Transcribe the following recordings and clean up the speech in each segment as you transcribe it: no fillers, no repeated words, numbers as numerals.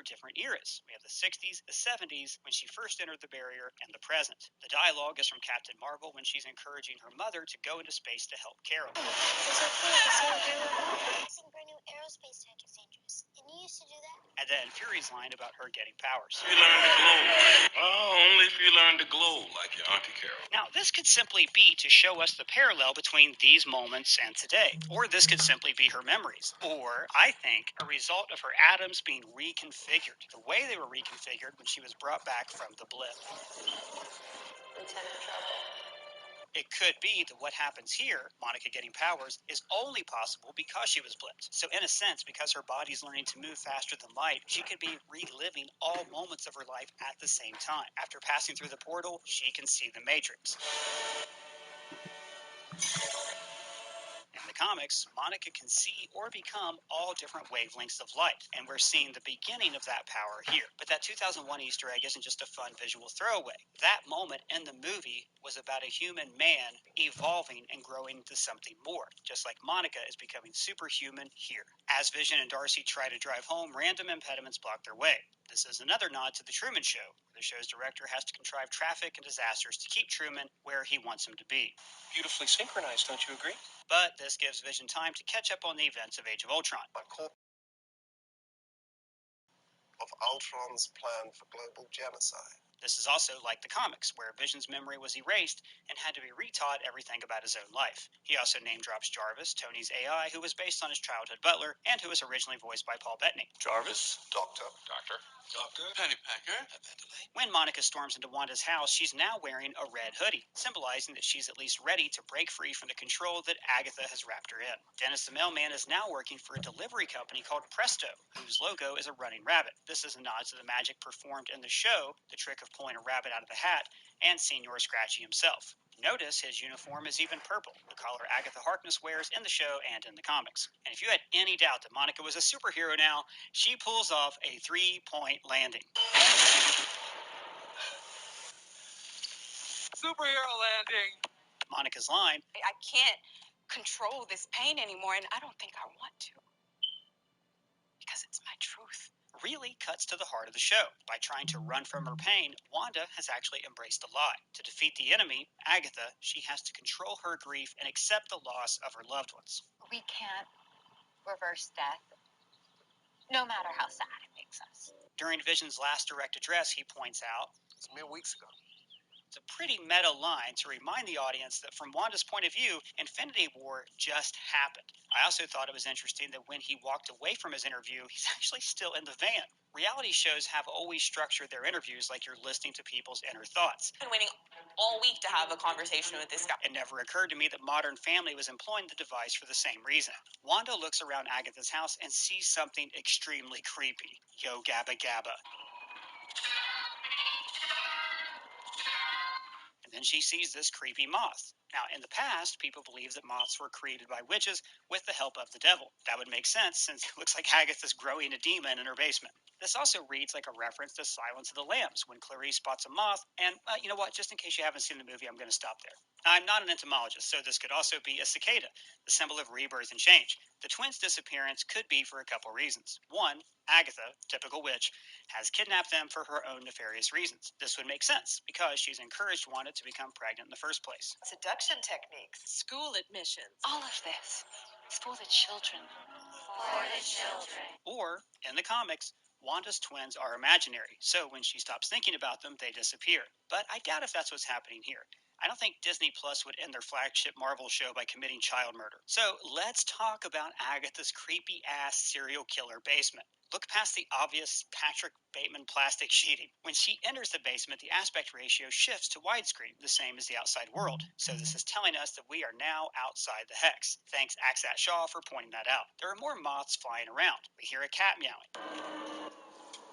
different eras. We have the 60s, the 70s, when she first entered the barrier, and the present. The dialogue is from Captain Marvel when she's encouraging her mother to go into space to help Carol. It's okay to say agree with Mom. I think our new aerospace tech is dangerous. And you used to do that? And then Fury's line about her getting powers. You learn to glow. Oh, only if you learn to glow like your Auntie Carol. Now, this could simply be to show us the parallel between these moments and today. Or this could simply be her memories. Or, I think, a result of her atoms being reconfigured. The way they were reconfigured when she was brought back from the blip. Lieutenant Trouble. It could be that what happens here, Monica getting powers, is only possible because she was blipped. So in a sense, because her body's learning to move faster than light, she could be reliving all moments of her life at the same time. After passing through the portal, she can see the Matrix. In the comics, Monica can see or become all different wavelengths of light, and we're seeing the beginning of that power here. But that 2001 Easter egg isn't just a fun visual throwaway. That moment in the movie was about a human man evolving and growing into something more, just like Monica is becoming superhuman here. As Vision and Darcy try to drive home, random impediments block their way. This is another nod to The Truman Show. The show's director has to contrive traffic and disasters to keep Truman where he wants him to be. Beautifully synchronized, don't you agree? But this gives Vision time to catch up on the events of Age of Ultron. Of Ultron's plan for global genocide. This is also like the comics, where Vision's memory was erased and had to be retaught everything about his own life. He also name drops Jarvis, Tony's AI, who was based on his childhood butler, and who was originally voiced by Paul Bettany. Jarvis? Doctor. Pennypacker? When Monica storms into Wanda's house, she's now wearing a red hoodie, symbolizing that she's at least ready to break free from the control that Agatha has wrapped her in. Dennis the mailman is now working for a delivery company called Presto, whose logo is a running rabbit. This is a nod to the magic performed in the show, the trick of pulling a rabbit out of the hat, and Senior Scratchy himself. Notice his uniform is even purple, the color Agatha Harkness wears in the show and in the comics. And if you had any doubt that Monica was a superhero now, she pulls off a 3-point landing. Superhero landing. Monica's line, I can't control this pain anymore, and I don't think I want to. Because it's my truth. really cuts to the heart of the show. By trying to run from her pain, Wanda has actually embraced a lie. To defeat the enemy, Agatha, she has to control her grief and accept the loss of her loved ones. We can't reverse death, no matter how sad it makes us. During Vision's last direct address, he points out, It's mere weeks ago. it's a pretty meta line to remind the audience that from Wanda's point of view, Infinity War just happened. I also thought it was interesting that when he walked away from his interview, he's actually still in the van. Reality shows have always structured their interviews like you're listening to people's inner thoughts. I've been waiting all week to have a conversation with this guy. It never occurred to me that Modern Family was employing the device for the same reason. Wanda looks around Agatha's house and sees something extremely creepy. Yo Gabba Gabba. And then she sees this creepy moth. Now, in the past, people believed that moths were created by witches with the help of the devil. That would make sense since it looks like Agatha's growing a demon in her basement. This also reads like a reference to Silence of the Lambs when Clarice spots a moth. And you know what? Just in case you haven't seen the movie, I'm going to stop there. Now, I'm not an entomologist, so this could also be a cicada, the symbol of rebirth and change. The twins' disappearance could be for a couple reasons. One, Agatha, typical witch, has kidnapped them for her own nefarious reasons. This would make sense because she's encouraged Wanda to become pregnant in the first place. Seduction techniques. School admissions. All of this is for the children. For the children. Or, in the comics, Wanda's twins are imaginary, so when she stops thinking about them, they disappear. But I doubt if that's what's happening here. I don't think Disney Plus would end their flagship Marvel show by committing child murder. So let's talk about Agatha's creepy-ass serial killer basement. Look past the obvious Patrick Bateman plastic sheeting. When she enters the basement, the aspect ratio shifts to widescreen, the same as the outside world. So this is telling us that we are now outside the hex. Thanks Aksat Shaw for pointing that out. There are more moths flying around. We hear a cat meowing.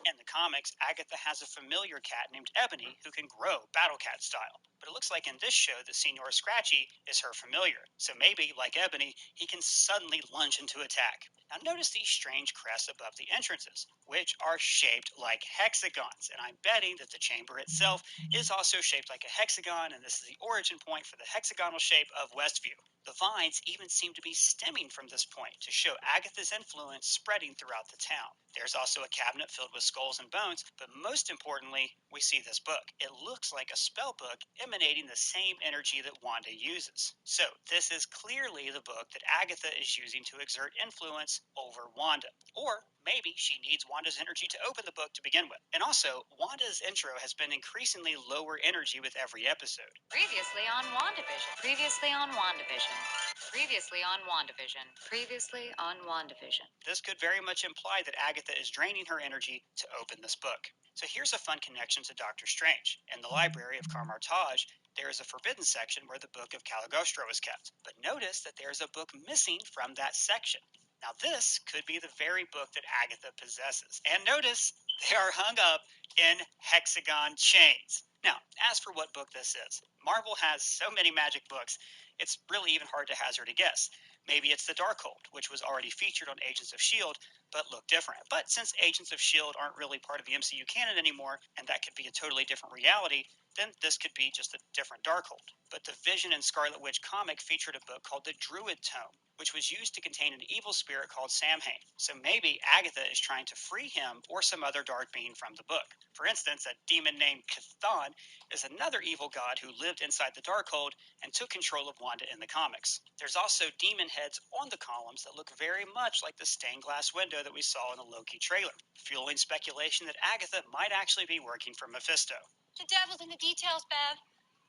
In the comics, Agatha has a familiar cat named Ebony who can grow Battle Cat style. But it looks like in this show that Senior Scratchy is her familiar. So maybe, like Ebony, he can suddenly lunge into attack. Now notice these strange crests above the entrances, which are shaped like hexagons, and I'm betting that the chamber itself is also shaped like a hexagon, and this is the origin point for the hexagonal shape of Westview. The vines even seem to be stemming from this point to show Agatha's influence spreading throughout the town. There's also a cabinet filled with skulls and bones, but most importantly, we see this book. It looks like a spell book emanating the same energy that Wanda uses. So this is clearly the book that Agatha is using to exert influence over Wanda. Or maybe she needs Wanda's energy to open the book to begin with. And also, Wanda's intro has been increasingly lower energy with every episode. Previously on WandaVision. Previously on WandaVision. Previously on WandaVision. Previously on WandaVision. This could very much imply that Agatha is draining her energy to open this book. So here's a fun connection to Doctor Strange. In the library of Kamar-Taj, there is a forbidden section where the Book of Caligostro is kept. But notice that there's a book missing from that section. Now this could be the very book that Agatha possesses. And notice they are hung up in hexagon chains. Now, as for what book this is, Marvel has so many magic books, it's really even hard to hazard a guess. Maybe it's the Darkhold, which was already featured on Agents of S.H.I.E.L.D., but look different. But since Agents of S.H.I.E.L.D. aren't really part of the MCU canon anymore, and that could be a totally different reality, then this could be just a different Darkhold. But the Vision and Scarlet Witch comic featured a book called the Druid Tome, which was used to contain an evil spirit called Samhain. So maybe Agatha is trying to free him or some other dark being from the book. For instance, a demon named Chthon is another evil god who lived inside the Darkhold and took control of Wanda in the comics. There's also demon heads on the columns that look very much like the stained glass window that we saw in the Loki trailer, fueling speculation that Agatha might actually be working for Mephisto. The devil's in the details, Bev.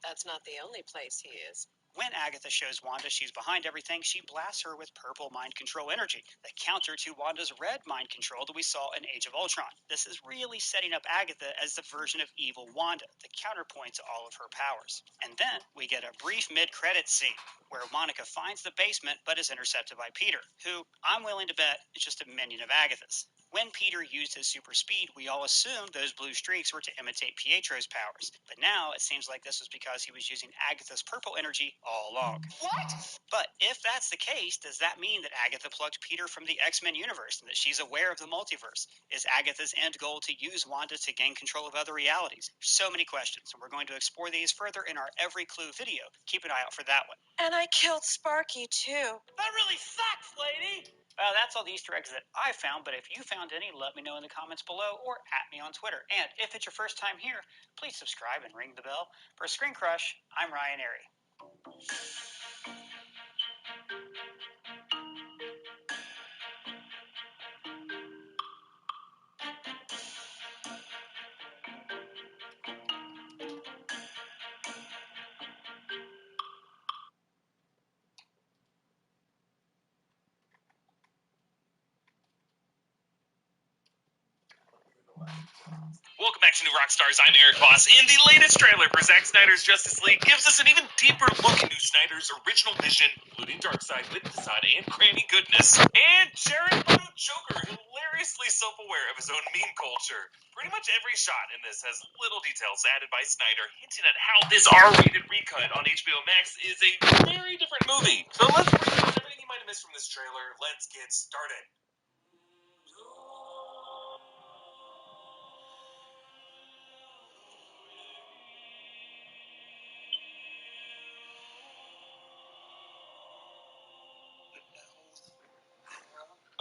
That's not the only place he is. When Agatha shows Wanda she's behind everything, she blasts her with purple mind control energy, the counter to Wanda's red mind control that we saw in Age of Ultron. This is really setting up Agatha as the version of evil Wanda, the counterpoint to all of her powers. And then we get a brief mid-credits scene where Monica finds the basement but is intercepted by Peter, who I'm willing to bet is just a minion of Agatha's. When Peter used his super speed, we all assumed those blue streaks were to imitate Pietro's powers. But now it seems like this was because he was using Agatha's purple energy all along. What? But if that's the case, does that mean that Agatha plucked Peter from the X-Men universe and that she's aware of the multiverse? Is Agatha's end goal to use Wanda to gain control of other realities? So many questions, and we're going to explore these further in our Every Clue video. Keep an eye out for that one. And I killed Sparky, too. That really sucks, lady! Well, that's all the Easter eggs that I found, but if you found any, let me know in the comments below or at me on Twitter. And if it's your first time here, please subscribe and ring the bell. For Screen Crush, I'm Ryan Airy. Welcome back to New Rockstars. I'm Eric Voss, and the latest trailer for Zack Snyder's Justice League gives us an even deeper look into Snyder's original vision, including Darkseid with Desaad and Granny Goodness, and Jared Leto Joker, hilariously self-aware of his own meme culture. Pretty much every shot in this has little details added by Snyder, hinting at how this R-rated recut on HBO Max is a very different movie. So let's break down everything you might have missed from this trailer. Let's get started.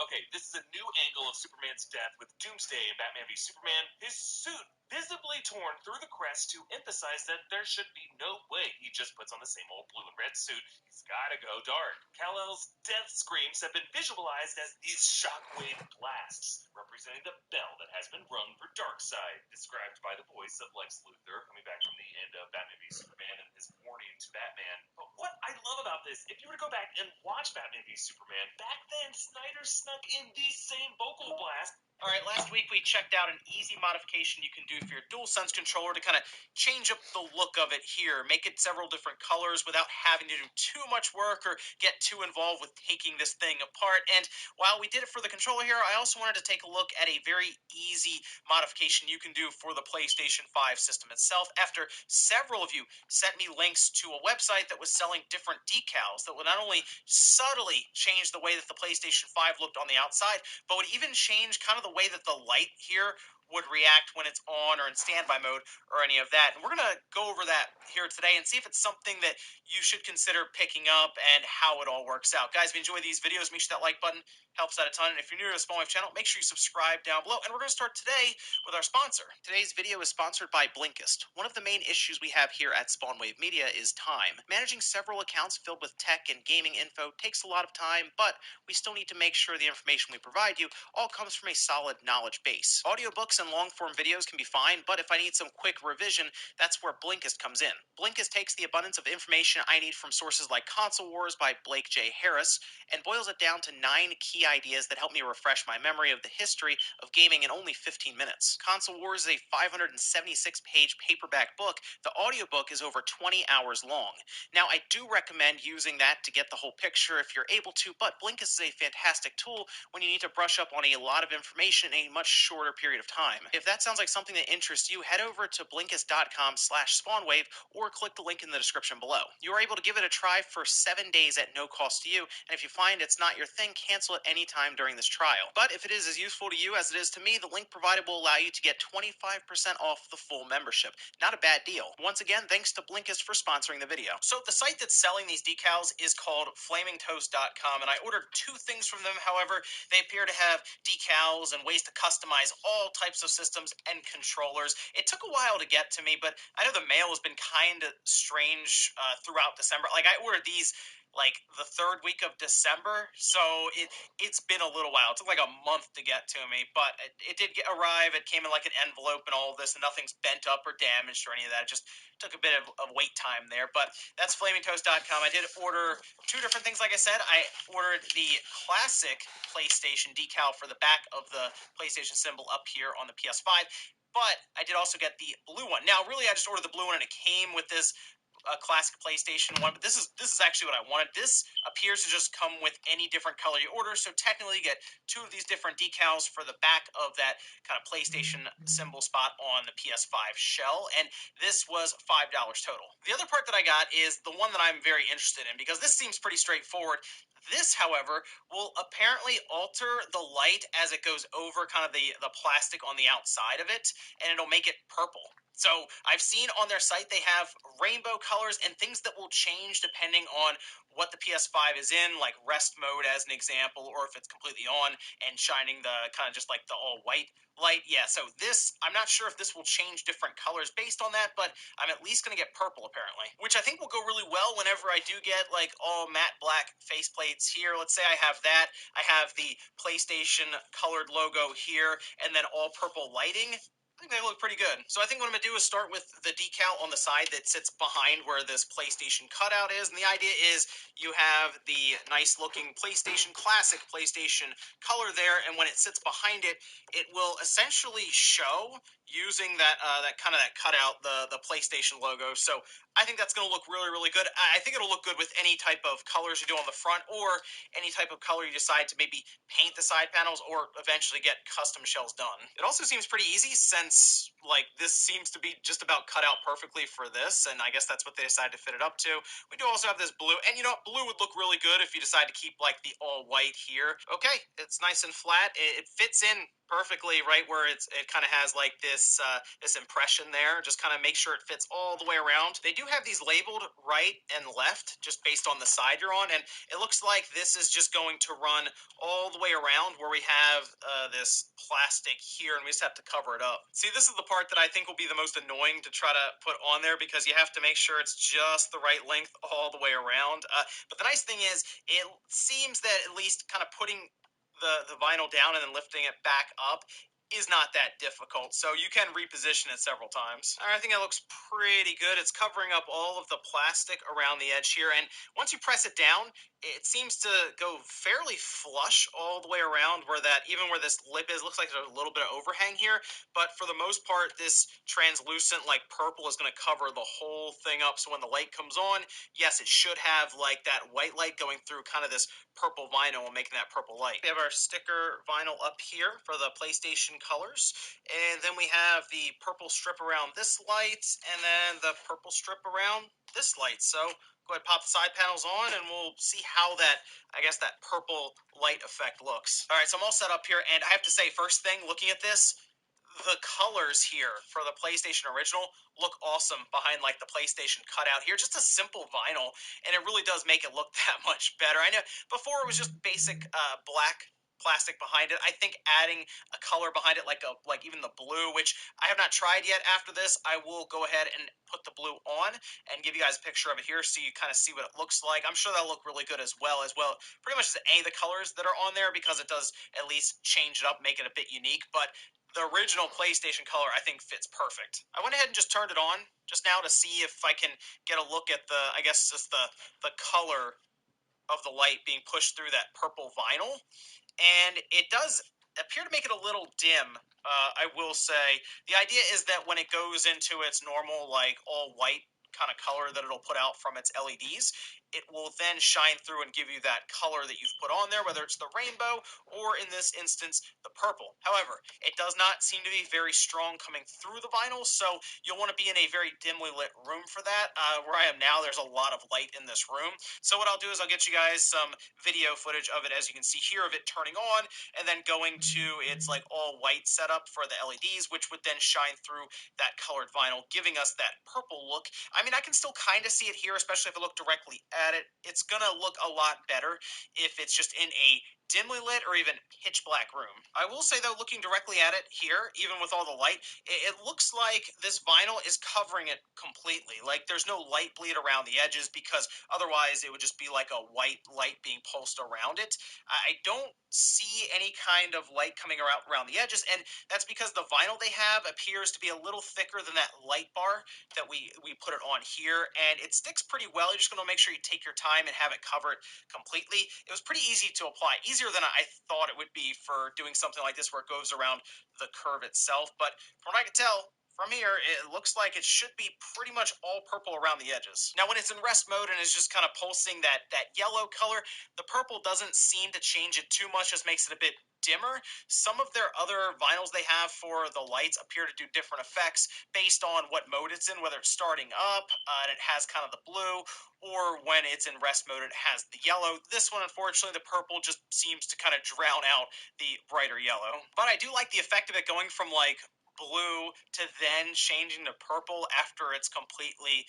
Okay, this is a new angle of Superman's death with Doomsday in Batman v Superman. His suit visibly torn through the crest to emphasize that there should be no way he just puts on the same old blue and red suit. He's gotta go dark. Kal-El's death screams have been visualized as these shockwave blasts, representing the bell that has been rung for Darkseid, described by the voice of Lex Luthor, coming back from the end of Batman v Superman and his warning to Batman. But what I love about this, if you were to go back and watch Batman v Superman, back then Snyder snuck in the same vocal blast All right, last week we checked out an easy modification you can do for your DualSense controller to kind of change up the look of it here, make it several different colors without having to do too much work or get too involved with taking this thing apart. And while we did it for the controller here, I also wanted to take a look at a very easy modification you can do for the PlayStation 5 system itself, after several of you sent me links to a website that was selling different decals that would not only subtly change the way that the PlayStation 5 looked on the outside, but would even change kind of the way that the light here would react when it's on or in standby mode or any of that. And we're going to go over that here today and see if it's something that you should consider picking up and how it all works out. Guys, if you enjoy these videos, make sure that like button helps out a ton. And if you're new to the Spawn Wave channel, make sure you subscribe down below. And we're going to start today with our sponsor. Today's video is sponsored by Blinkist. One of the main issues we have here at Spawn Wave Media is time. Managing several accounts filled with tech and gaming info takes a lot of time, but we still need to make sure the information we provide you all comes from a solid knowledge base. Audiobooks and long-form videos can be fine, but if I need some quick revision, that's where Blinkist comes in. Blinkist takes the abundance of information I need from sources like Console Wars by Blake J. Harris and boils it down to 9 key ideas that help me refresh my memory of the history of gaming in only 15 minutes. Console Wars is a 576-page paperback book. The audiobook is over 20 hours long. Now, I do recommend using that to get the whole picture if you're able to, but Blinkist is a fantastic tool when you need to brush up on a lot of information in a much shorter period of time. If that sounds like something that interests you, head over to Blinkist.com/SpawnWave or click the link in the description below. You are able to give it a try for 7 days at no cost to you, and if you find it's not your thing, cancel at any time during this trial. But if it is as useful to you as it is to me, the link provided will allow you to get 25% off the full membership. Not a bad deal. Once again, thanks to Blinkist for sponsoring the video. So the site that's selling these decals is called FlamingToast.com, and I ordered 2 things from them. However, they appear to have decals and ways to customize all types of systems and controllers. It took a while to get to me, but I know the mail has been kind of strange throughout December. Like, I ordered these like the 3rd week of December, so it's been a little while. It took like a month to get to me, but it did arrive. It came in like an envelope and all of this, and nothing's bent up or damaged or any of that. It just took a bit of wait time there, but that's FlamingToast.com. I did order 2 different things. Like I said, I ordered the classic PlayStation decal for the back of the PlayStation symbol up here on the PS5, but I did also get the blue one. Now, really, I just ordered the blue one, and it came with this classic PlayStation one, but this is actually what I wanted. This appears to just come with any different color you order, so technically you get 2 of these different decals for the back of that kind of PlayStation symbol spot on the PS5 shell, and this was $5 total. The other part that I got is the one that I'm very interested in, because this seems pretty straightforward. This, however, will apparently alter the light as it goes over kind of the plastic on the outside of it, and it'll make it purple. So I've seen on their site they have rainbow colors and things that will change depending on what the PS5 is in, like rest mode as an example, or if it's completely on and shining the kind of just like the all white light. Yeah, so this, I'm not sure if this will change different colors based on that, but I'm at least going to get purple apparently, which I think will go really well whenever I do get like all matte black faceplates here. Let's say I have that. I have the PlayStation colored logo here and then all purple lighting. I think they look pretty good. So I think what I'm going to do is start with the decal on the side that sits behind where this PlayStation cutout is. And the idea is you have the nice looking PlayStation Classic PlayStation color there. And when it sits behind it, it will essentially show using that that cutout, the PlayStation logo. So I think that's going to look really, really good. I think it'll look good with any type of colors you do on the front, or any type of color you decide to maybe paint the side panels, or eventually get custom shells done. It also seems pretty easy, since like this seems to be just about cut out perfectly for this, and I guess that's what they decided to fit it up to. We do also have this blue, and you know, blue would look really good if you decide to keep like the all white here. Okay, it's nice and flat. It fits in perfectly right where it kind of has like this this impression there. Just kind of make sure it fits all the way around. They do have these labeled right and left just based on the side you're on, and it looks like this is just going to run all the way around where we have this plastic here, and we just have to cover it up. See, this is the part that I think will be the most annoying to try to put on there, because you have to make sure it's just the right length all the way around. But the nice thing is, it seems that at least kind of putting the vinyl down and then lifting it back up, is not that difficult, so you can reposition it several times. All right, I think it looks pretty good. It's covering up all of the plastic around the edge here, and once you press it down, it seems to go fairly flush all the way around where that, even where this lip is, looks like there's a little bit of overhang here, but for the most part, this translucent, like, purple is going to cover the whole thing up, so when the light comes on, yes, it should have, like, that white light going through kind of this purple vinyl and making that purple light. We have our sticker vinyl up here for the PlayStation colors, and then we have the purple strip around this light, and then the purple strip around this light. So go ahead, pop the side panels on, and we'll see how that, I guess, that purple light effect looks. All right, so I'm all set up here, and I have to say, first thing, looking at this, the colors here for the PlayStation original look awesome behind, like, the PlayStation cutout here. Just a simple vinyl, and it really does make it look that much better. I know before it was just basic black plastic behind it. I think adding a color behind it, like even the blue, which I have not tried yet. After this, I will go ahead and put the blue on and give you guys a picture of it here so you kind of see what it looks like. I'm sure that'll look really good as well. Pretty much as any of the colors that are on there, because it does at least change it up, make it a bit unique. But the original PlayStation color, I think, fits perfect. I went ahead and just turned it on just now to see if I can get a look at the, I guess, just the color of the light being pushed through that purple vinyl. And it does appear to make it a little dim, I will say. The idea is that when it goes into its normal, like, all white kind of color that it'll put out from its LEDs, it will then shine through and give you that color that you've put on there, whether it's the rainbow or, in this instance, the purple. However, it does not seem to be very strong coming through the vinyl, so you'll want to be in a very dimly lit room for that. Where I am now, there's a lot of light in this room, so what I'll do is I'll get you guys some video footage of it, as you can see here, of it turning on, and then going to its, like, all white setup for the LEDs, which would then shine through that colored vinyl, giving us that purple look. I mean, I can still kind of see it here, especially if I look directly at it. It's gonna look a lot better if it's just in a dimly lit or even pitch black room. I will say, though, looking directly at it here, even with all the light, it looks like this vinyl is covering it completely. Like, there's no light bleed around the edges, because otherwise it would just be like a white light being pulsed around it. I don't see any kind of light coming around the edges, and that's because the vinyl they have appears to be a little thicker than that light bar that we put it on here, and it sticks pretty well. You're just going to make sure you take your time and have it cover it completely. It was pretty easy to apply, easier than I thought it would be for doing something like this where it goes around the curve itself. But from what I can tell, from here, it looks like it should be pretty much all purple around the edges. Now, when it's in rest mode and is just kind of pulsing that yellow color, the purple doesn't seem to change it too much, just makes it a bit dimmer. Some of their other vinyls they have for the lights appear to do different effects based on what mode it's in, whether it's starting up and it has kind of the blue, or when it's in rest mode it has the yellow. This one, unfortunately, the purple just seems to kind of drown out the brighter yellow. But I do like the effect of it going from, like, blue to then changing to purple after it's completely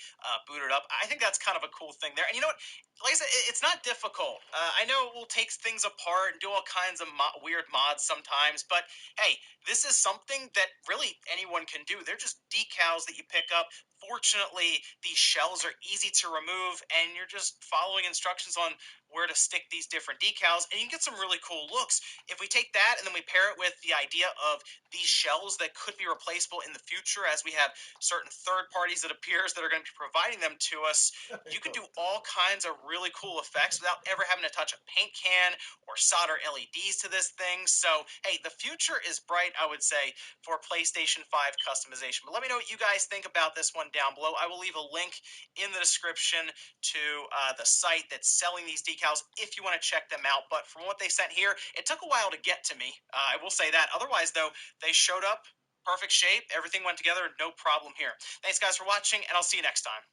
booted up. I think that's kind of a cool thing there. And you know what? Like I said, it's not difficult. I know it will take things apart and do all kinds of weird mods sometimes, but hey, this is something that really anyone can do. They're just decals that you pick up. Fortunately, these shells are easy to remove, and you're just following instructions on where to stick these different decals, and you can get some really cool looks. If we take that and then we pair it with the idea of these shells that could be replaceable in the future, as we have certain third parties, it appears, that are going to be providing them to us, you can do all kinds of really cool effects without ever having to touch a paint can or solder LEDs to this thing. So, hey, the future is bright, I would say, for PlayStation 5 customization. But let me know what you guys think about this one down below. I will leave a link in the description to the site that's selling these decals if you want to check them out. But from what they sent here, it took a while to get to me. I will say that. Otherwise, though, they showed up, perfect shape, everything went together, no problem here. Thanks, guys, for watching, and I'll see you next time.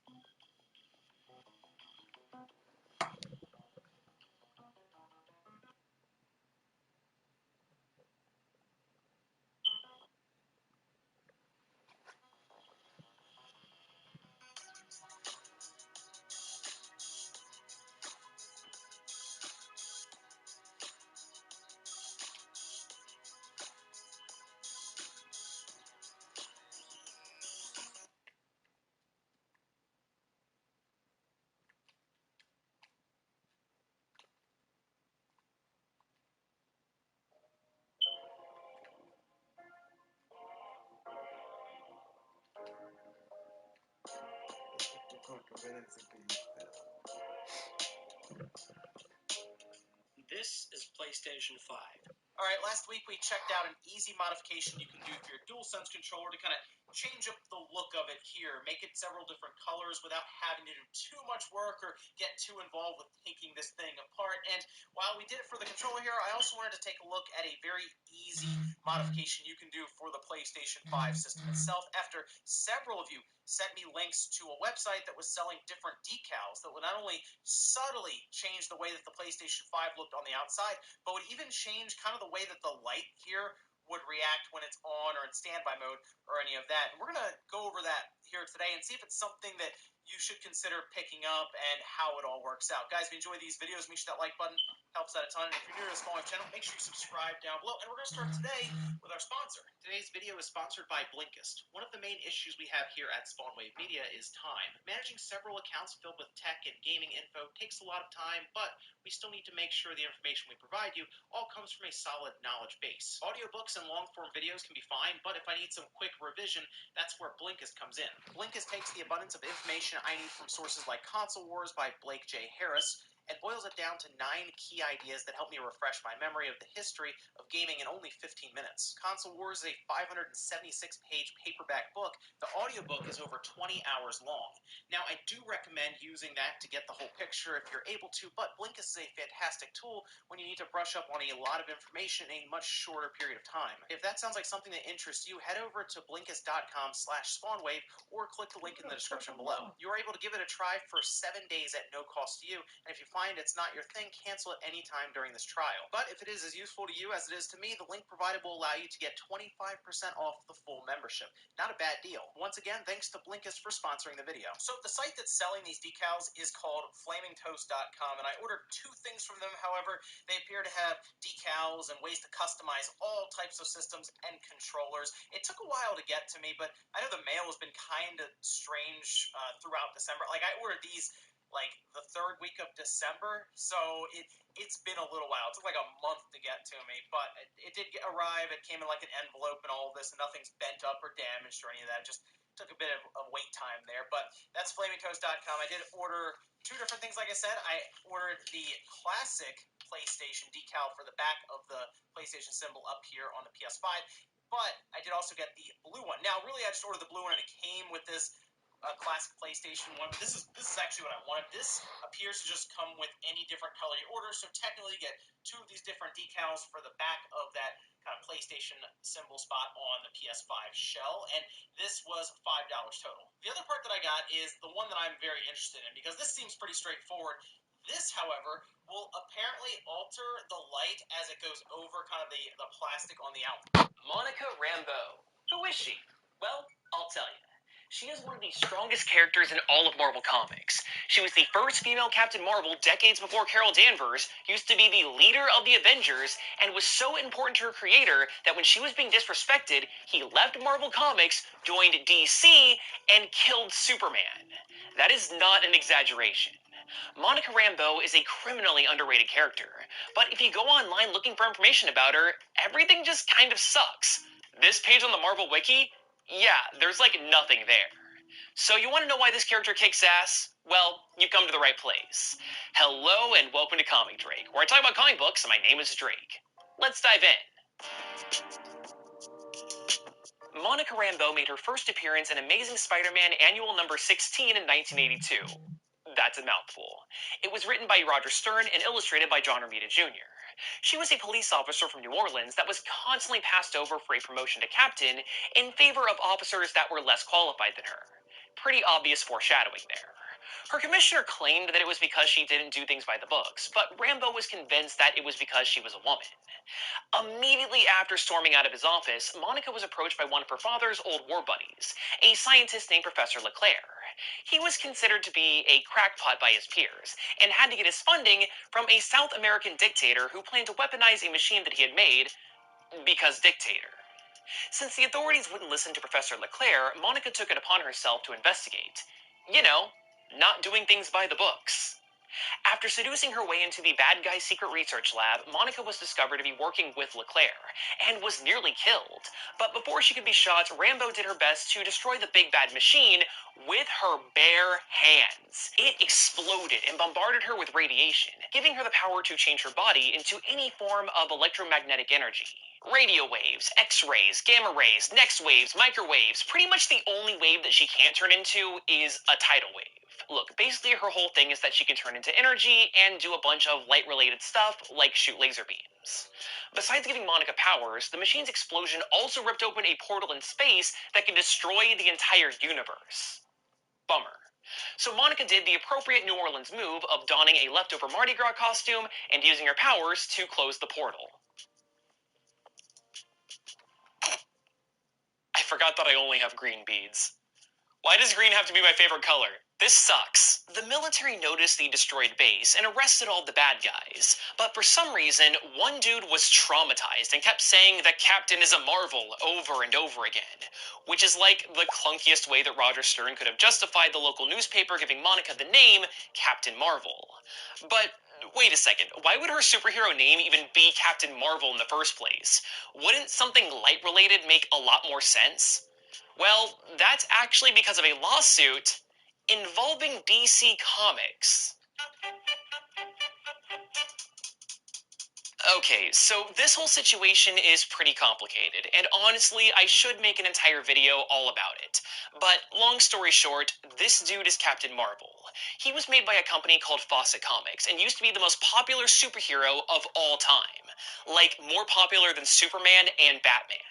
This is PlayStation 5. All right, last week we checked out an easy modification you can do for your DualSense controller to kind of change up the look of it here, make it several different colors without having to do too much work or get too involved with taking this thing apart. And while we did it for the controller here, I also wanted to take a look at a very easy modification you can do for the PlayStation 5 system itself, after several of you sent me links to a website that was selling different decals that would not only subtly change the way that the PlayStation 5 looked on the outside, but would even change kind of the way that the light here would react when it's on or in standby mode or any of that. And we're going to go over that here today and see if it's something that you should consider picking up and how it all works out. Guys, if you enjoy these videos, make sure that like button helps out a ton. And if you're new to the Small Wave channel, make sure you subscribe down below. And we're going to start today with our sponsor. Today's video is sponsored by Blinkist. One of the main issues we have here at Spawn Wave Media is time. Managing several accounts filled with tech and gaming info takes a lot of time, but we still need to make sure the information we provide you all comes from a solid knowledge base. Audiobooks and long-form videos can be fine, but if I need some quick revision, that's where Blinkist comes in. Blinkist takes the abundance of information I need from sources like Console Wars by Blake J. Harris and boils it down to 9 key ideas that help me refresh my memory of the history of gaming in only 15 minutes. Console Wars is a 576-page paperback book. The audiobook is over 20 hours long. Now, I do recommend using that to get the whole picture if you're able to, but Blinkist is a fantastic tool when you need to brush up on a lot of information in a much shorter period of time. If that sounds like something that interests you, head over to Blinkist.com/SpawnWave or click the link in the description below. You are able to give it a try for 7 days at no cost to you, and if you find it's not your thing, cancel at any time during this trial. But if it is as useful to you as it is to me, the link provided will allow you to get 25% off the full membership. Not a bad deal. Once again, thanks to Blinkist for sponsoring the video. So the site that's selling these decals is called FlamingToast.com, and I ordered 2 things from them. However, they appear to have decals and ways to customize all types of systems and controllers. It took a while to get to me, but I know the mail has been kind of strange throughout December. Like, I ordered these like the 3rd week of December, so it's been a little while. It took like a month to get to me, but it did arrive. It came in like an envelope and all of this, and nothing's bent up or damaged or any of that. It just took a bit of wait time there, but that's FlamingToast.com. I did order 2 different things, like I said. I ordered the classic PlayStation decal for the back of the PlayStation symbol up here on the PS5, but I did also get the blue one. Now, really, I just ordered the blue one, and it came with this classic PlayStation one, but this is actually what I wanted. This appears to just come with any different color you order, so technically you get 2 of these different decals for the back of that kind of PlayStation symbol spot on the PS5 shell, and this was $5 total. The other part that I got is the one that I'm very interested in, because this seems pretty straightforward. This, however, will apparently alter the light as it goes over kind of the plastic on the outlet. Monica Rambeau. Who is she? Well, I'll tell you. She is one of the strongest characters in all of Marvel Comics. She was the first female Captain Marvel decades before Carol Danvers, used to be the leader of the Avengers, and was so important to her creator that when she was being disrespected, he left Marvel Comics, joined DC, and killed Superman. That is not an exaggeration. Monica Rambeau is a criminally underrated character, but if you go online looking for information about her, everything just kind of sucks. This page on the Marvel Wiki? Yeah, there's like nothing there. So you want to know why this character kicks ass? Well, you've come to the right place. Hello and welcome to Comic Drake, where I talk about comic books and my name is Drake. Let's dive in. Monica Rambeau made her first appearance in Amazing Spider-Man Annual number 16 in 1982. That's a mouthful. It was written by Roger Stern and illustrated by John Romita Jr. She was a police officer from New Orleans that was constantly passed over for a promotion to captain in favor of officers that were less qualified than her. Pretty obvious foreshadowing there. Her commissioner claimed that it was because she didn't do things by the books, but Rambeau was convinced that it was because she was a woman. Immediately after storming out of his office, Monica was approached by one of her father's old war buddies, a scientist named Professor Leclerc. He was considered to be a crackpot by his peers, and had to get his funding from a South American dictator who planned to weaponize a machine that he had made, because dictator. Since the authorities wouldn't listen to Professor Leclerc, Monica took it upon herself to investigate. You know, not doing things by the books. After seducing her way into the bad guy's secret research lab, Monica was discovered to be working with LeClaire, and was nearly killed. But before she could be shot, Rambo did her best to destroy the big bad machine with her bare hands. It exploded and bombarded her with radiation, giving her the power to change her body into any form of electromagnetic energy. Radio waves, X-rays, gamma rays, Nex waves, microwaves. Pretty much the only wave that she can't turn into is a tidal wave. Look, basically her whole thing is that she can turn into energy and do a bunch of light-related stuff, like shoot laser beams. Besides giving Monica powers, the machine's explosion also ripped open a portal in space that can destroy the entire universe. Bummer. So Monica did the appropriate New Orleans move of donning a leftover Mardi Gras costume and using her powers to close the portal. I forgot that I only have green beads. Why does green have to be my favorite color? This sucks. The military noticed the destroyed base and arrested all the bad guys, but for some reason, one dude was traumatized and kept saying that Captain is a Marvel over and over again, which is like the clunkiest way that Roger Stern could have justified the local newspaper giving Monica the name Captain Marvel. But wait a second, why would her superhero name even be Captain Marvel in the first place? Wouldn't something light-related make a lot more sense? Well, that's actually because of a lawsuit involving DC Comics. Okay, so this whole situation is pretty complicated, and honestly, I should make an entire video all about it. But long story short, this dude is Captain Marvel. He was made by a company called Fawcett Comics, and used to be the most popular superhero of all time. Like, more popular than Superman and Batman.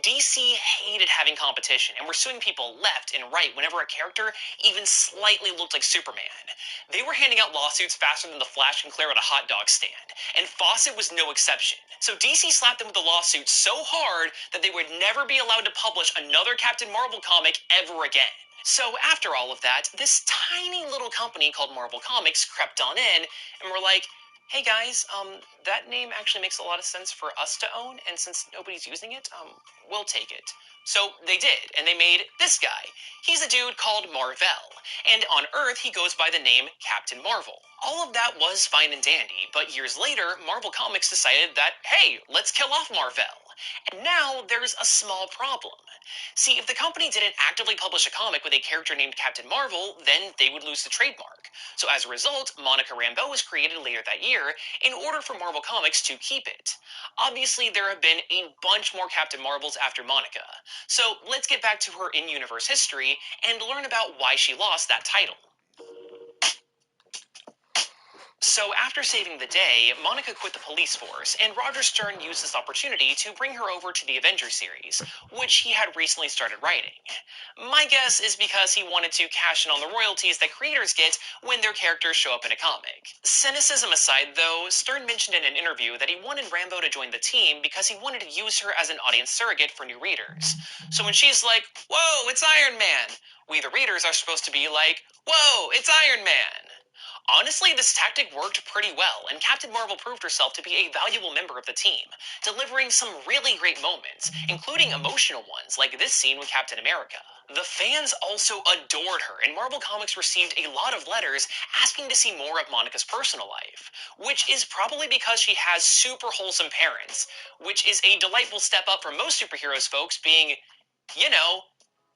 DC hated having competition and were suing people left and right whenever a character even slightly looked like Superman. They were handing out lawsuits faster than the Flash can clear out a hot dog stand, and Fawcett was no exception. So DC slapped them with a lawsuit so hard that they would never be allowed to publish another Captain Marvel comic ever again. So after all of that, this tiny little company called Marvel Comics crept on in and were like, hey guys, that name actually makes a lot of sense for us to own, and since nobody's using it, we'll take it. So they did, and they made this guy. He's a dude called Mar-Vell, and on Earth he goes by the name Captain Marvel. All of that was fine and dandy, but years later, Marvel Comics decided that, hey, let's kill off Mar-Vell. And now there's a small problem. See, if the company didn't actively publish a comic with a character named Captain Marvel, then they would lose the trademark. So as a result, Monica Rambeau was created later that year in order for Marvel Comics to keep it. Obviously, there have been a bunch more Captain Marvels after Monica. So let's get back to her in-universe history and learn about why she lost that title. So after saving the day, Monica quit the police force, and Roger Stern used this opportunity to bring her over to the Avengers series, which he had recently started writing. My guess is because he wanted to cash in on the royalties that creators get when their characters show up in a comic. Cynicism aside, though, Stern mentioned in an interview that he wanted Rambeau to join the team because he wanted to use her as an audience surrogate for new readers. So when she's like, whoa, it's Iron Man, we the readers are supposed to be like, whoa, it's Iron Man. Honestly, this tactic worked pretty well, and Captain Marvel proved herself to be a valuable member of the team, delivering some really great moments, including emotional ones like this scene with Captain America. The fans also adored her, and Marvel Comics received a lot of letters asking to see more of Monica's personal life, which is probably because she has super wholesome parents, which is a delightful step up from most superheroes folks being, you know,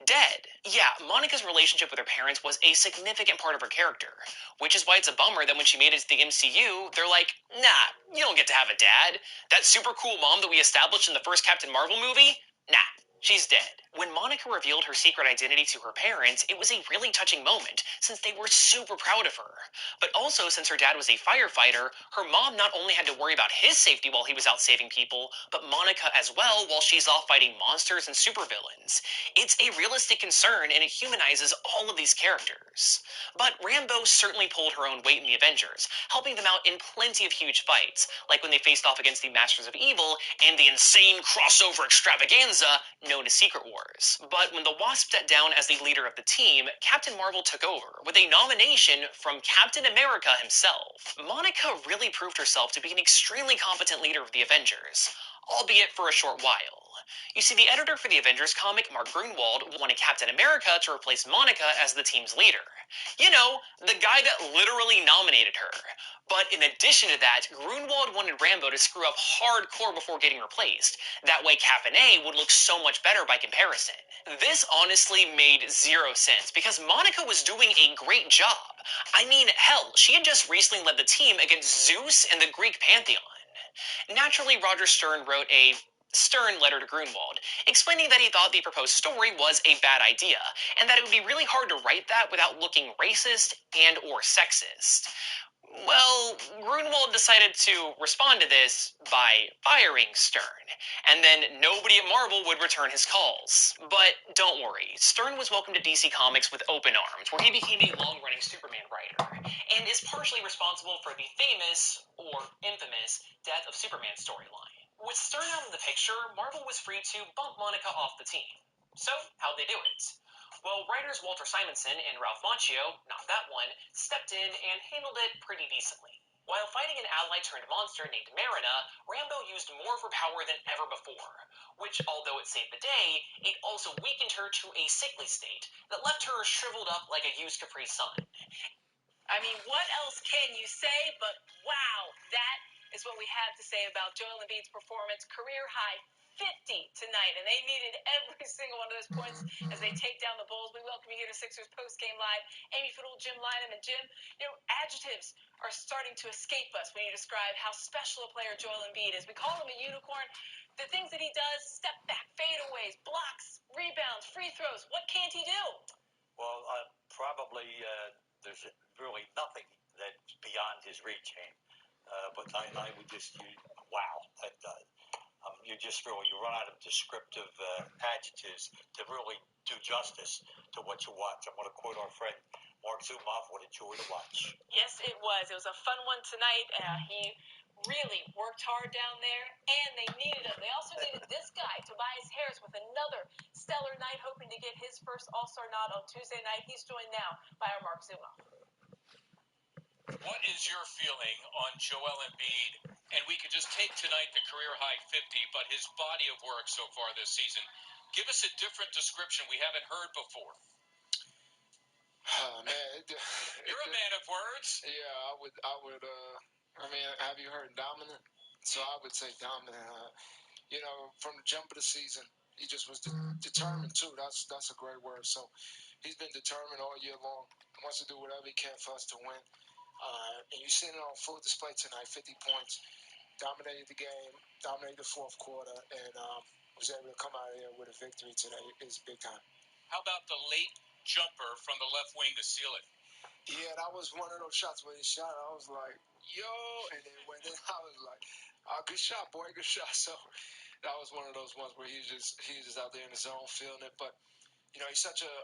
dead. Yeah, Monica's relationship with her parents was a significant part of her character, which is why it's a bummer that when she made it to the MCU, they're like, nah, you don't get to have a dad. That super cool mom that we established in the first Captain Marvel movie? Nah, she's dead. When Monica revealed her secret identity to her parents, it was a really touching moment, since they were super proud of her. But also, since her dad was a firefighter, her mom not only had to worry about his safety while he was out saving people, but Monica as well while she's off fighting monsters and supervillains. It's a realistic concern, and it humanizes all of these characters. But Rambeau certainly pulled her own weight in the Avengers, helping them out in plenty of huge fights, like when they faced off against the Masters of Evil and the insane crossover extravaganza known as Secret Wars. But when the Wasp stepped down as the leader of the team, Captain Marvel took over, with a nomination from Captain America himself. Monica really proved herself to be an extremely competent leader of the Avengers. albeit for a short while. You see, the editor for the Avengers comic, Mark Gruenwald, wanted Captain America to replace Monica as the team's leader. You know, the guy that literally nominated her. But in addition to that, Gruenwald wanted Rambo to screw up hardcore before getting replaced. That way Cap and A would look so much better by comparison. This honestly made zero sense, because Monica was doing a great job. I mean, hell, she had just recently led the team against Zeus and the Greek pantheon. Naturally, Roger Stern wrote a stern letter to Grunwald, explaining that he thought the proposed story was a bad idea, and that it would be really hard to write that without looking racist and or sexist. Well, Grunwald decided to respond to this by firing Stern, and then nobody at Marvel would return his calls. But don't worry, Stern was welcomed to DC Comics with open arms, where he became a long-running Superman writer, and is partially responsible for the famous, or infamous, Death of Superman storyline. With Stern out of the picture, Marvel was free to bump Monica off the team. So, how'd they do it? Well, writers Walter Simonson and Ralph Macchio, not that one, stepped in and handled it pretty decently. While fighting an ally-turned-monster named Marina, Rambo used more of her power than ever before, which, although it saved the day, it also weakened her to a sickly state that left her shriveled up like a used Capri Sun. I mean, what else can you say but wow, that is what we have to say about Joel Embiid's performance. Career high 50 tonight, and they needed every single one of those points as they take down the Bulls. We welcome you here to Sixers Post-Game Live. Amy Fiddle, Jim Lynam, and Jim, adjectives are starting to escape us when you describe how special a player Joel Embiid is. We call him a unicorn. The things that he does, step back, fadeaways, blocks, rebounds, free throws, what can't he do? Well, probably there's really nothing that's beyond his reach, but I would just use, wow, you run out of descriptive adjectives to really do justice to what you watch. I'm going to quote our friend Mark Zumoff, what a joy to watch. Yes, it was. It was a fun one tonight. He really worked hard down there, and they needed him. They also needed this guy, Tobias Harris, with another stellar night, hoping to get his first All-Star nod on Tuesday night. He's joined now by our Mark Zumoff. What is your feeling on Joel Embiid? And we could just take tonight the career high 50, but his body of work so far this season. Give us a different description we haven't heard before. Oh, man. You're a man of words. Yeah, I mean, have you heard dominant? So I would say dominant. From the jump of the season, he just was determined, too. That's a great word. So he's been determined all year long. He wants to do whatever he can for us to win. And you seen it on full display tonight, 50 points. Dominated the game, dominated the fourth quarter, and was able to come out of here with a victory today. It's big time. How about the late jumper from the left wing to seal it? Yeah, that was one of those shots where he shot. I was like, yo, and then when I was like, good shot, boy, good shot. So that was one of those ones where he's just out there in the zone feeling it. But he's such a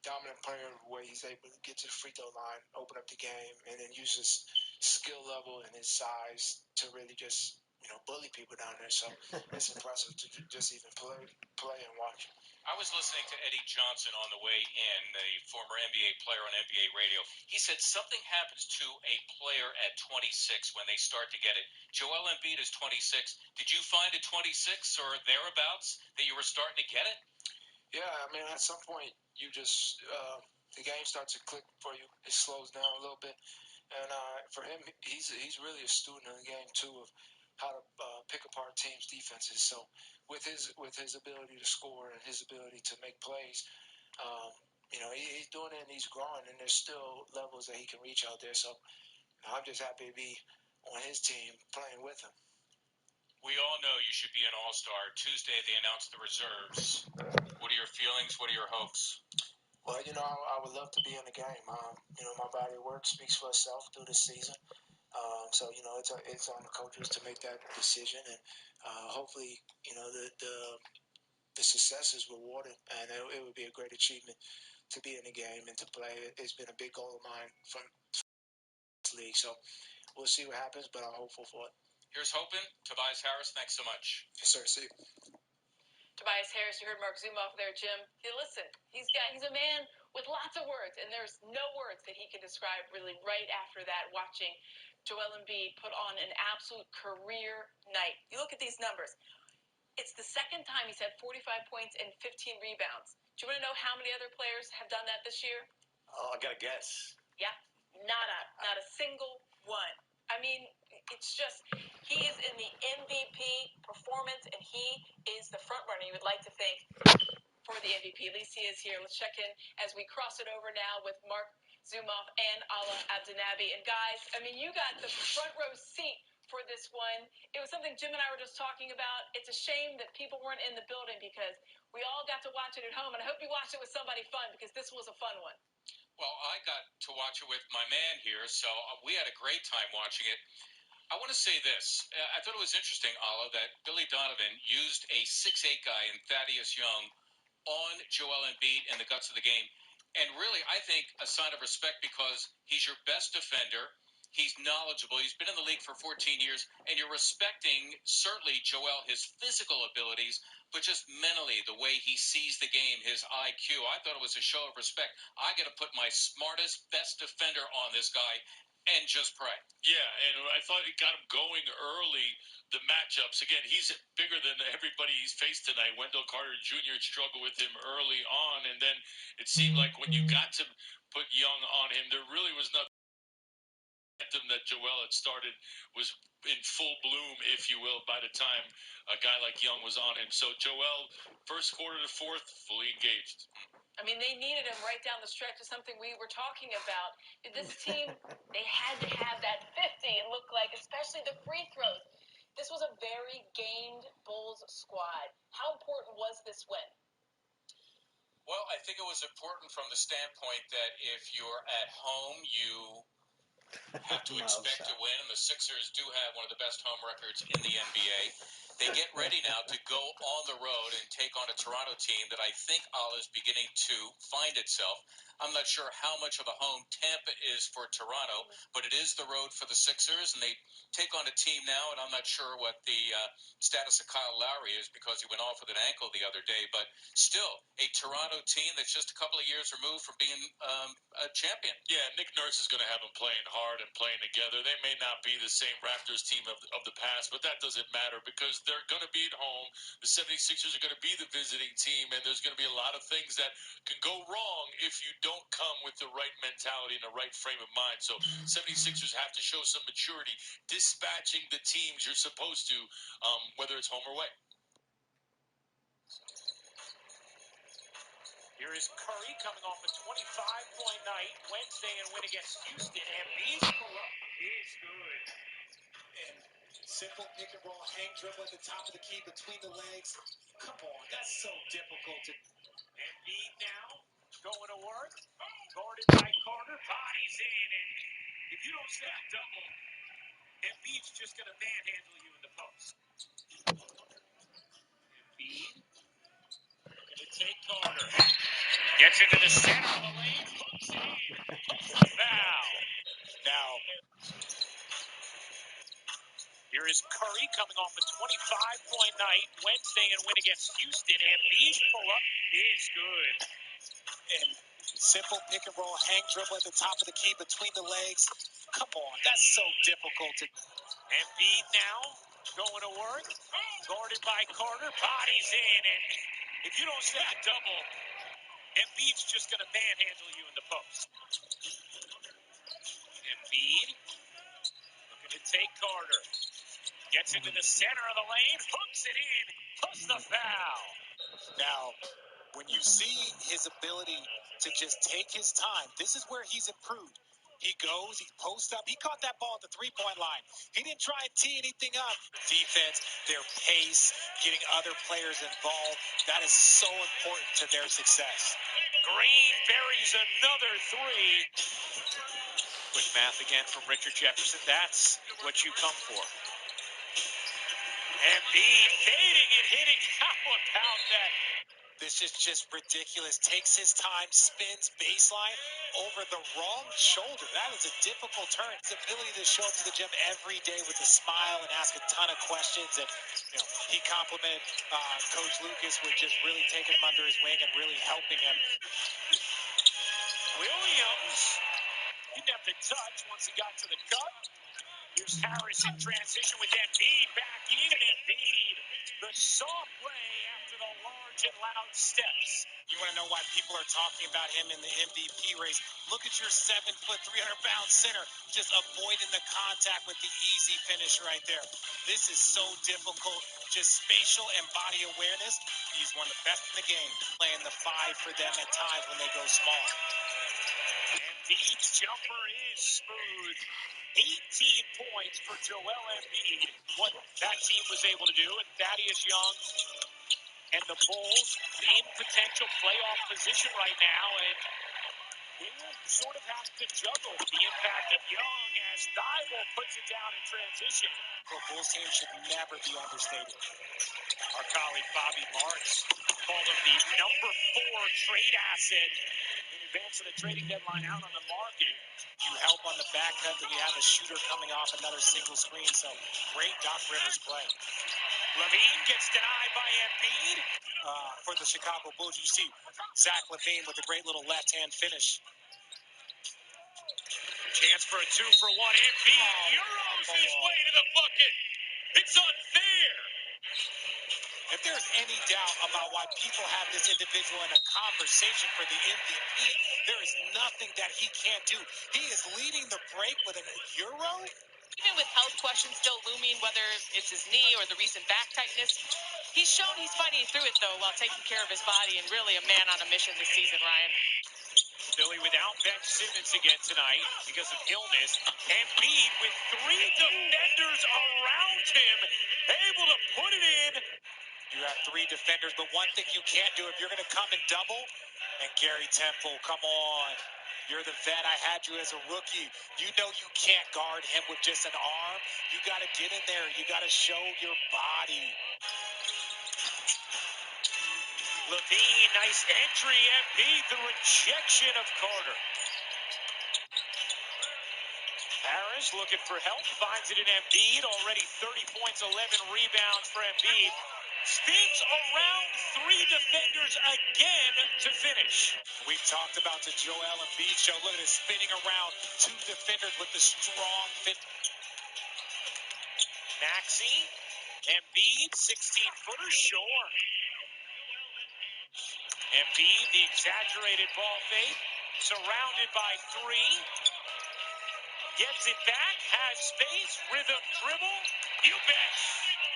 dominant player where he's able to get to the free throw line, open up the game, and then use his skill level and his size to really just bully people down there. So it's impressive to just even play and watch. I was listening to Eddie Johnson on the way in, the former NBA player on NBA radio. He said something happens to a player at 26 when they start to get it. Joel Embiid is 26. Did you find at 26 or thereabouts that you were starting to get it? Yeah, I mean, at some point, you just the game starts to click for you. It slows down a little bit, and for him, he's really a student of the game too, of how to pick apart teams' defenses. So with his ability to score and his ability to make plays, he's doing it and he's growing, and there's still levels that he can reach out there. So I'm just happy to be on his team playing with him. We all know you should be an all-star. Tuesday, they announced the reserves. What are your feelings? What are your hopes? Well, I would love to be in the game. My body of work speaks for itself through the season. So it's on the coaches to make that decision, and hopefully, the success is rewarded, and it would be a great achievement to be in the game and to play. It's been a big goal of mine from this league. So we'll see what happens, but I'm hopeful for it. Here's hoping. Tobias Harris, thanks so much. Yes, sir. See you. Tobias Harris, you heard Mark Zumoff there, Jim. Listen, he's a man with lots of words, and there's no words that he can describe really right after that, watching Joel Embiid put on an absolute career night. You look at these numbers. It's the second time he's had 45 points and 15 rebounds. Do you want to know how many other players have done that this year? Oh, I got to guess. Yeah, not a single one. I mean, it's just, he is in the MVP performance, and he is the front runner, you would like to think, for the MVP. At least he is here. Let's check in as we cross it over now with Mark Zumoff and Ala Abdinabi. And guys, I mean, you got the front row seat for this one. It was something Jim and I were just talking about. It's a shame that people weren't in the building because we all got to watch it at home. And I hope you watched it with somebody fun because this was a fun one. Well, I got to watch it with my man here, so we had a great time watching it. I want to say this. I thought it was interesting, Ala, that Billy Donovan used a 6'8" guy in Thaddeus Young on Joel Embiid in the guts of the game. And really, I think a sign of respect because he's your best defender. He's knowledgeable. He's been in the league for 14 years. And you're respecting, certainly, Joel, his physical abilities, but just mentally, the way he sees the game, his IQ. I thought it was a show of respect. I got to put my smartest, best defender on this guy and just pray. Yeah, and I thought it got him going early. The matchups, again, he's bigger than everybody he's faced tonight. Wendell Carter Jr. struggled with him early on, and then it seemed like when you got to put Young on him, there really was nothing that Joel had started was in full bloom, if you will, by the time a guy like Young was on him. So Joel, first quarter to fourth, fully engaged. I mean, they needed him right down the stretch of something we were talking about. This team, they had to have that 50, it looked like, especially the free throws. This was a very gamed Bulls squad. How important was this win? Well, I think it was important from the standpoint that if you're at home, you have to expect to win, and the Sixers do have one of the best home records in the NBA. They get ready now to go on the road and take on a Toronto team that I think is beginning to find itself. I'm not sure how much of a home Tampa is for Toronto, but it is the road for the Sixers, and they take on a team now, and I'm not sure what the status of Kyle Lowry is because he went off with an ankle the other day, but still a Toronto team that's just a couple of years removed from being a champion. Yeah, Nick Nurse is going to have them playing hard and playing together. They may not be the same Raptors team of the past, but that doesn't matter because they're going to be at home. The 76ers are going to be the visiting team, and there's going to be a lot of things that can go wrong if you don't come with the right mentality and the right frame of mind. So 76ers have to show some maturity, dispatching the teams you're supposed to, whether it's home or away. Here is Curry coming off a 25-point night Wednesday and win against Houston. Embiid's pull-up is good. And simple pick and roll, hang dribble at the top of the key between the legs. Come on, that's so difficult to. Embiid now going to work. Guarded by Carter. Bodies in. And if you don't set a double, Embiid's just going to manhandle you in the post. Embiid looking to take Carter. Gets into the center of the lane. Hooks it in. Hooks the foul. Now, here is Curry coming off a 25-point night Wednesday and win against Houston. Embiid's pull-up is good. And simple pick and roll, hang dribble at the top of the key between the legs. Come on, that's so difficult to. Embiid now going to work. Guarded by Carter. Bodies in. And if you don't set a double, Embiid's just going to manhandle you in the post. Embiid looking to take Carter. Gets into the center of the lane. Hooks it in. Puts the foul. Now, when you see his ability to just take his time, this is where he's improved. He goes, he posts up. He caught that ball at the three-point line. He didn't try and tee anything up. Defense, their pace, getting other players involved, that is so important to their success. Green buries another three. Quick math again from Richard Jefferson. That's what you come for. Embiid fading and hitting. How about that? This is just ridiculous. Takes his time, spins baseline over the wrong shoulder. That is a difficult turn. His ability to show up to the gym every day with a smile and ask a ton of questions. And, he complimented Coach Lucas with just really taking him under his wing and really helping him. Williams didn't have to touch once he got to the cup. Here's Harris in transition with Embiid back in, and Embiid, the soft play after the large and loud steps. You want to know why people are talking about him in the MVP race? Look at your 7-foot, 300-pound center just avoiding the contact with the easy finish right there. This is so difficult, just spatial and body awareness. He's one of the best in the game, playing the 5 for them at times when they go small. Embiid's jumper is smooth. 18 points for Joel Embiid. What that team was able to do, and Thaddeus Young and the Bulls in potential playoff position right now, and they will sort of have to juggle the impact of Young as Thibault puts it down in transition. The Bulls team should never be understated. Our colleague Bobby Marks called him the number 4 trade asset in advance of the trading deadline out on the market. You help on the back cut, then you have a shooter coming off another single screen. So great Doc Rivers play. LaVine gets denied by Embiid. For the Chicago Bulls, you see Zach LaVine with a great little left-hand finish. Chance for a 2-for-1. Embiid euros his way to the bucket. It's unfair. If there's any doubt about why people have this individual in a conversation for the MVP, there is nothing that he can't do. He is leading the break with an Euro. Even with health questions still looming, whether it's his knee or the recent back tightness, he's shown he's fighting through it, though, while taking care of his body and really a man on a mission this season, Ryan. Philly without Ben Simmons again tonight because of illness. Embiid with 3 defenders around him, able to put it in. You have 3 defenders, but one thing you can't do if you're going to come and double, and Gary Temple, come on. You're the vet. I had you as a rookie. You know you can't guard him with just an arm. You got to get in there. You got to show your body. LaVine, nice entry. Embiid, the rejection of Carter. Harris looking for help, finds it in Embiid. Already 30 points, 11 rebounds for Embiid. Spins around 3 defenders again to finish. We've talked about the Joel Embiid show. Look at it, spinning around 2 defenders with the strong fit. Maxey, Embiid, 16-footer, sure. Embiid, the exaggerated ball fake, surrounded by 3. Gets it back, has space, rhythm dribble. You bet.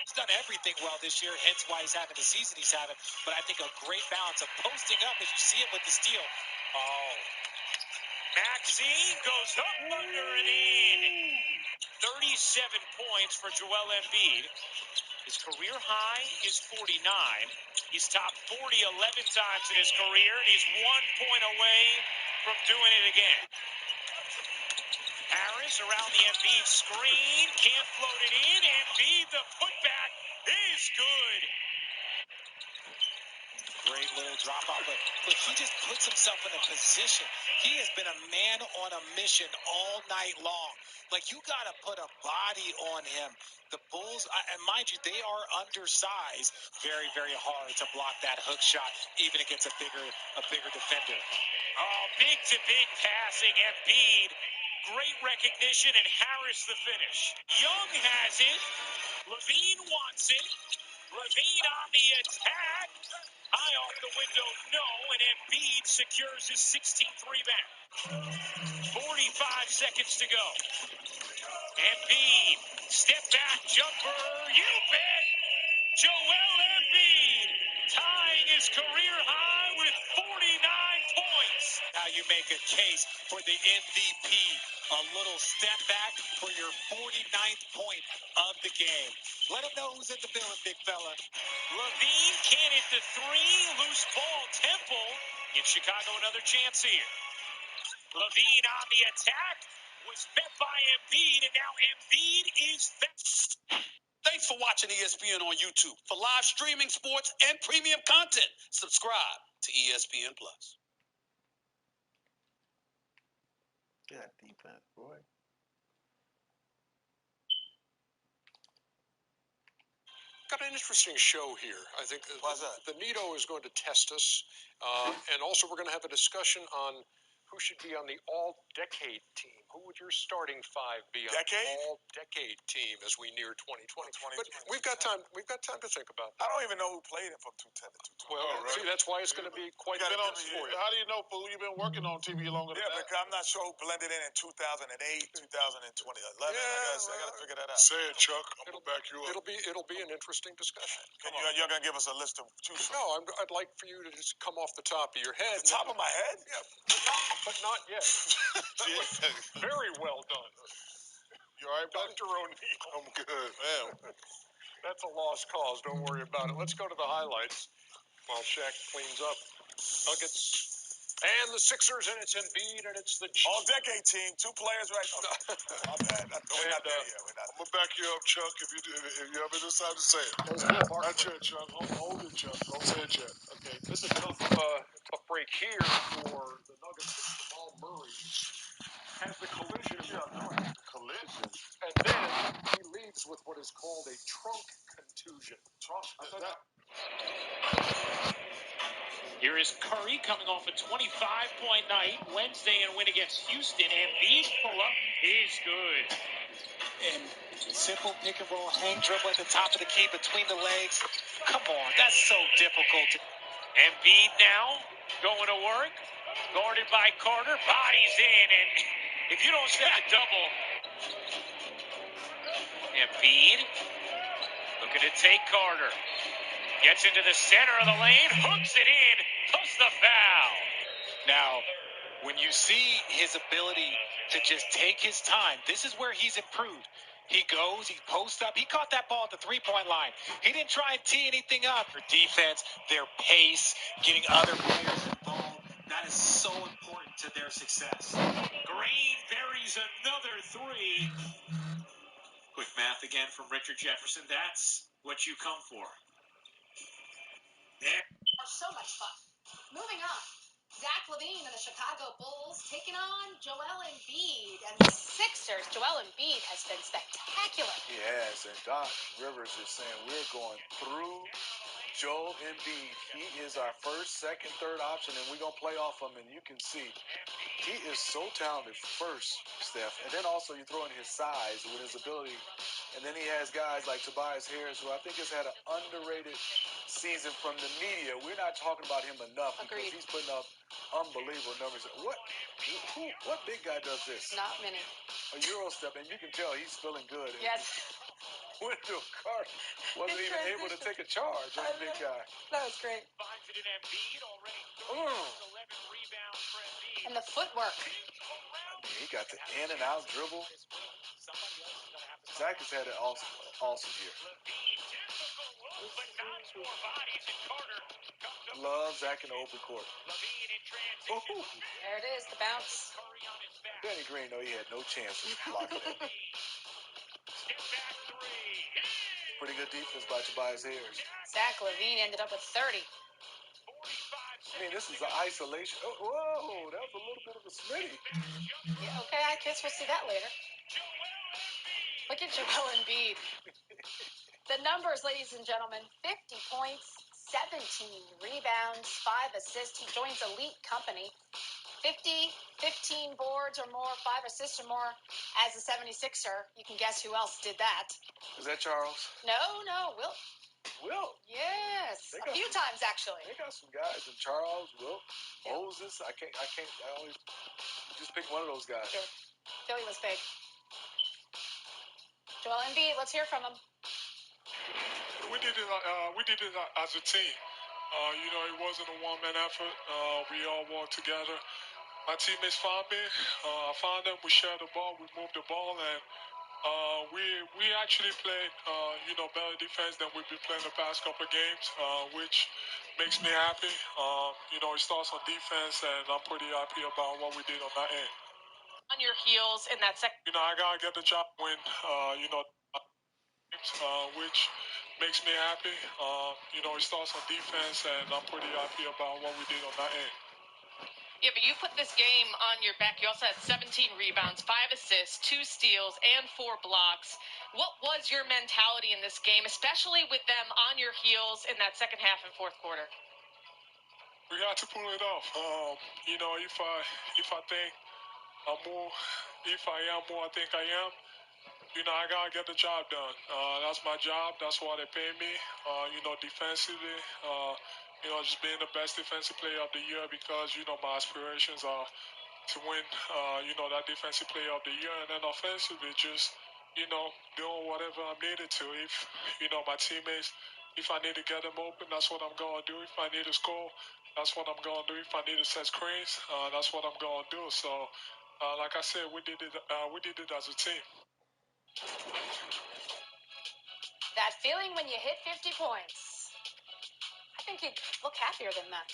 He's done everything well this year, hence why he's having the season he's having. But I think a great balance of posting up as you see him with the steal. Oh. Maxey goes up, under, and in. 37 points for Joel Embiid. His career high is 49. He's topped 40 11 times in his career, and he's 1 point away from doing it again. Harris around the Embiid screen, can't float it in. Embiid, the putback is good. Great little drop off, but he just puts himself in a position. He has been a man on a mission all night long. Like, you got to put a body on him. The Bulls, and mind you, they are undersized. Very, very hard to block that hook shot, even against a bigger defender. Oh, big-to-big passing. Embiid, great recognition, and Harris the finish. Young has it. LaVine wants it. LaVine on the attack. High off the window, no, and Embiid secures his 16th rebound. 45 seconds to go. Embiid, step back jumper, you bet. Joel Embiid tying his career high with 49 points. Now you make a case for the MVP. A little step back for your 49th point of the game. Let him know who's in the building, big fella. LaVine can't hit the 3. Loose ball, Temple. Give Chicago another chance here. LaVine on the attack. Was met by Embiid, and now Embiid is back. Thanks for watching ESPN on YouTube. For live streaming, sports, and premium content, subscribe to ESPN+. Good defense, boy. Got an interesting show here. I think the Nito is going to test us, and also we're going to have a discussion on who should be on the all-decade team? Who would your starting five be on Decade? the all-decade team as we near 2020? But we've got time. We've got time to think about that. I don't even know who played him from 210 to 220. Well, see, that's why it's going to be quite a guess for you. How do you know, fool? You've been working on TV longer than that. Yeah, because I'm not sure who blended in 2008, 2020, 11. I got to figure that out. Say it, Chuck. I'm going to back you up. It'll be an interesting discussion. You're going to give us a list of choose from? No, I'd like for you to just come off the top of your head. The top of my head? Yeah, but not yet. Very well done. You all right, Dr. O'Neill? I'm good, man. That's a lost cause. Don't worry about it. Let's go to the highlights while Shaq cleans up. Nuggets and the Sixers, and it's Embiid, and it's the all-decade team. Two players right now. My bad. We're not there yet. I'm going to back you up, Chuck, if you ever decide to say it. Not yet, Chuck. Hold it, Chuck. Don't say it yet. Okay, this is a tough break here for the Nuggets. Jamal Murray has the collision. Collision? And then he leaves with what is called a trunk contusion. Here is Curry coming off a 25-point night Wednesday and win against Houston. Embiid's pull-up is good. And simple pick and roll, hang dribble at the top of the key between the legs. Come on, that's so difficult. Embiid now going to work, guarded by Carter, bodies in, and if you don't set a double, Embiid looking to take Carter. Gets into the center of the lane, hooks it in, puts the foul. Now, when you see his ability to just take his time, this is where he's improved. He goes, he posts up, he caught that ball at the three-point line. He didn't try and tee anything up. For defense, their pace, getting other players involved, that is so important to their success. Green buries another three. Quick math again from Richard Jefferson. That's what you come for. So much fun. Moving on. Zach LaVine and the Chicago Bulls taking on Joel Embiid and the Sixers. Joel Embiid has been spectacular. He has, and Doc Rivers is saying we're going through Joel Embiid. He is our first, second, third option, and we're going to play off him, and you can see he is so talented first, Steph, and then also you throw in his size with his ability, and then he has guys like Tobias Harris, who I think has had an underrated season from the media. We're not talking about him enough. Agreed. Because he's putting up unbelievable numbers. What big guy does this? Not many. A Euro step, and you can tell he's feeling good. Yes. Wendell Carter wasn't even able to take a charge on the big guy. That was great. And the footwork. I mean, he got the in and out dribble. Zach has had an awesome year. Love Zach in the open court. Ooh. There it is, the bounce. Danny Green, though, he had no chance of blocking it. Pretty good defense by Tobias Harris. Zach LaVine ended up with 30. I mean, this is an isolation. Oh, whoa, that was a little bit of a smitty. Yeah, okay, I guess we'll see that later. Look at Joel Embiid. The numbers, ladies and gentlemen, 50 points, 17 rebounds, 5 assists. He joins elite company. 50, 15 boards or more, 5 assists or more as a 76er. You can guess who else did that. Is that Charles? No, Wilt. Wilt? Yes, a few times actually. They got some guys in Charles, Wilt, Moses. I always just pick one of those guys. Sure. Philly was big. Joel Embiid, let's hear from him. We did it as a team. It wasn't a one-man effort. We all worked together. My teammates found me. I found them. We shared the ball. We moved the ball, and we actually played, better defense than we've been playing the past couple of games, which makes me happy. It starts on defense, and I'm pretty happy about what we did on that end. On your heels in that second. I gotta get the job win. Which makes me happy. It starts on defense, and I'm pretty happy about what we did on that end. Yeah, but you put this game on your back. You also had 17 rebounds, 5 assists, 2 steals, and 4 blocks. What was your mentality in this game, especially with them on your heels in that second half and fourth quarter? we had to pull it off. You know, if I think I'm more, if I am more, I think I am. You know, I gotta get the job done. That's my job. That's why they pay me. You know, defensively, you know, just being the best defensive player of the year because, you know, my aspirations are to win, you know, that defensive player of the year. And then offensively, just, you know, doing whatever I'm needed to. If, you know, my teammates, if I need to get them open, that's what I'm going to do. If I need to score, that's what I'm going to do. If I need to set screens, that's what I'm going to do. So, like I said, we did it as a team. That feeling when you hit 50 points. I think he'd look happier than that.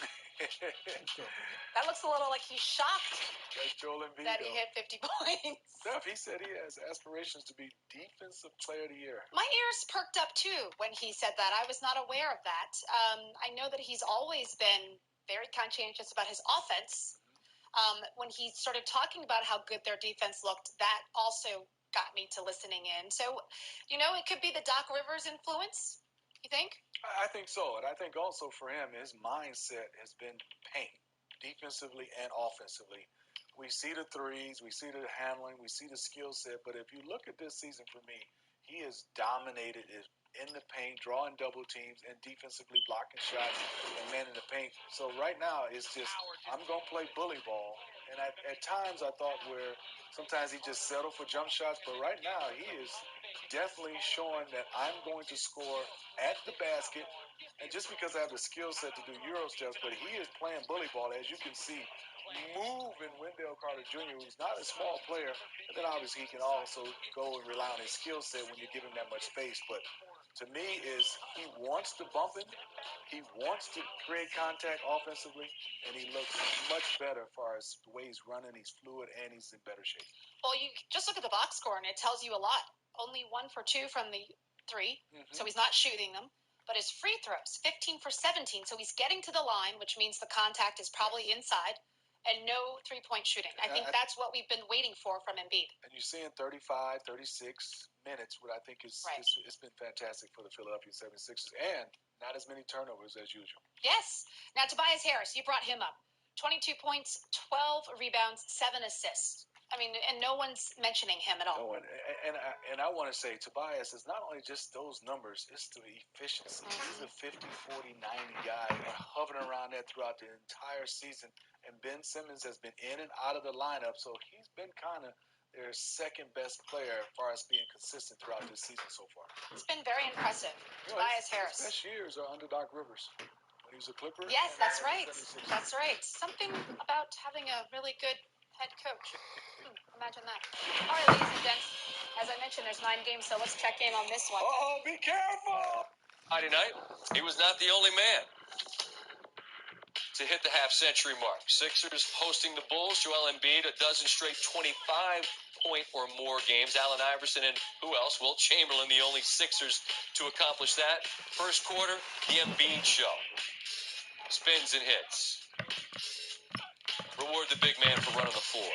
That looks a little like he's shocked That's Joel Embiid, that he hit 50 points. Steph, he said he has aspirations to be Defensive Player of the Year. My ears perked up, too, when he said that. I was not aware of that. I know that he's always been very conscientious about his offense. When he started talking about how good their defense looked, that also got me to listening in. So, you know, it could be the Doc Rivers influence, you think? I think so. And I think also for him, his mindset has been paint, defensively and offensively. We see the threes, we see the handling, we see the skill set. But if you look at this season for me, he has dominated in the paint, drawing double teams, and defensively blocking shots and man in the paint. So right now, it's just, I'm going to play bully ball. And at times I thought where sometimes he just settled for jump shots. But right now, he is definitely showing that I'm going to score at the basket. And just because I have the skill set to do Euro steps, but he is playing bully ball, as you can see, moving Wendell Carter Jr., who's not a small player. And then obviously he can also go and rely on his skill set when you give him that much space. But to me is he wants to bump him. He wants to create contact offensively, and he looks much better as far as the way he's running. He's fluid, and he's in better shape. Well, you just look at the box score, and it tells you a lot. Only 1 for 2 from the three, so he's not shooting them. But his free throws, 15 for 17. So he's getting to the line, which means the contact is probably inside, and no three-point shooting. I think that's what we've been waiting for from Embiid. And you're seeing 35, 36 minutes, what I think is right. It's been fantastic for the Philadelphia 76ers, and not as many turnovers as usual. Yes. Now, Tobias Harris, you brought him up. 22 points, 12 rebounds, 7 assists. I mean, and no one's mentioning him at all. No, and I want to say Tobias is not only just those numbers, it's the efficiency. He's a 50, 40, 90 guy hovering around that throughout the entire season. And Ben Simmons has been in and out of the lineup, so he's been kind of their second best player as far as being consistent throughout this season so far. It's been very impressive. Tobias Harris. His best years are under Doc Rivers. When he was a Clipper. Yes, that's right. That's right. Something about having a really good head coach. Imagine that. All right, ladies and gents. As I mentioned, there's 9 games, so let's check in on this one. Oh, be careful! Friday night, he was not the only man to hit the half-century mark. Sixers hosting the Bulls. Joel Embiid, a dozen straight 25-point or more games. Allen Iverson and who else? Wilt Chamberlain, the only Sixers to accomplish that. First quarter, the Embiid show. Spins and hits. Reward the big man for running the floor.